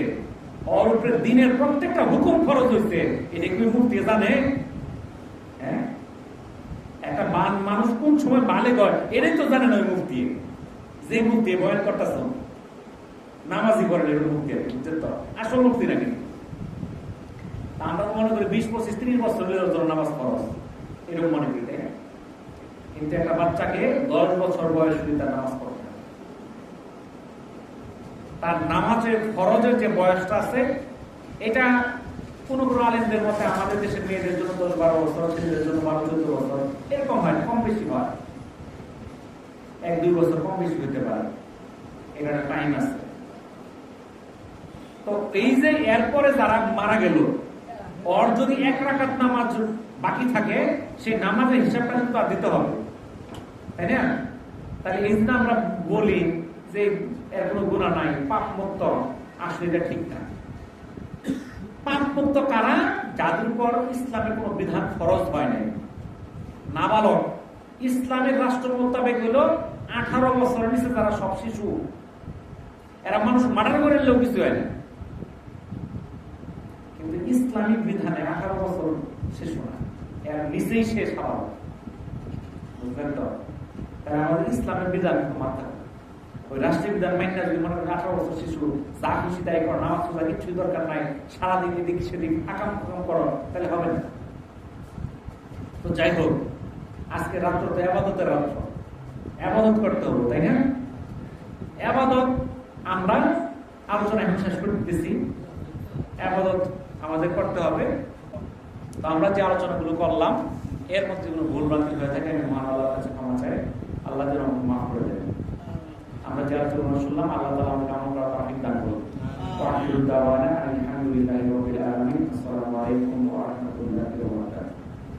ওর উপরে দিনের প্রত্যেকটা হুকুম ফরজ হয়েছে, এটা কি মুফতি জানে? হ্যাঁ, একটা মানুষ কোন সময় বালে গয়, এটাই তো জানে না ওই মুফতি। যে মুফতি বয়ান করতেছ নামাজি করেন, এরকম মুফতি আর বুঝছেন তো, আসল মুফতি নাকি? আমরা মনে করি 20, 25, 30 বছর নামাজ ফরজ, এরকম মনে করি, তাই না? কিন্তু একটা বাচ্চাকে 10 বছর বয়স হলে তার নামাজ পড়তে হবে। তার নামাজের ফরজের যে বয়সটা আছে, এটা কোন কোন আলেমদের মতে আমাদের দেশের মেয়েদের জন্য 10-12 বছর, ছেলেদের জন্য 12-14 বছর, এরকম হয়, কম বেশি হয়, 1-2 বছর কম বেশি হতে পারে, এটা একটা টাইম আছে। তো এই যে এরপরে যারা মারা গেল, ওর যদি 1 রাকাত নামাজ বাকি থাকে, সেই নামাজের হিসাবটা কিন্তু আর দিতে হবে, তাই না? তাহলে এই জন্য আমরা বলি যে এর কোনো গুনাহ নাই, পাপ মুক্ত, আসলে এটা ঠিক না। পাপ মুক্ত কারা? যাদের উপর ইসলামের কোনো বিধান ফরজ হয় নাই, নাবালক। ইসলামের রাষ্ট্র মোতাবেক হলো 18 বছরের নিচে তারা সব শিশু। এরা মানুষ মার্ডার করে নিলেও কিছু হয় না, কিন্তু ইসলামিক বিধানে 18 বছর শিশু না, এর নিচেই সে স্বাভাবিক, বুঝলেন তো? তাই আমাদের ইসলামের বিধান মানতে হবে। ওই রাষ্ট্রীয় বিধান মাইনা যদি মনে করেন 18 বছর শিশু যা খুশি তাই করো, নামাজ পড়া কিছুই দরকার নাই, সারাদিন এদিক সেদিক আকাম ফাকাম করো, তাহলে হবে না। তো যাই হোক, আজকে রাত্র তো আবাদতের রাত্র, আবাদত করতে হবে, তাই না? আবাদত আমরা আলোচনা এখন শেষ করে দিতেছি। আবাদত আমাদের করতে হবে। তো আমরা যে আলোচনাগুলো করলাম, এর মধ্যে কোনো ভুল ভ্রান্তি হয়ে থাকে আমি মহান আল্লাহর কাছে ক্ষমা চাই, আল্লাহ যেন মাফ করে দেন। আমরা যে আলোচনা শুনলাম, আল্লাহ তাআলা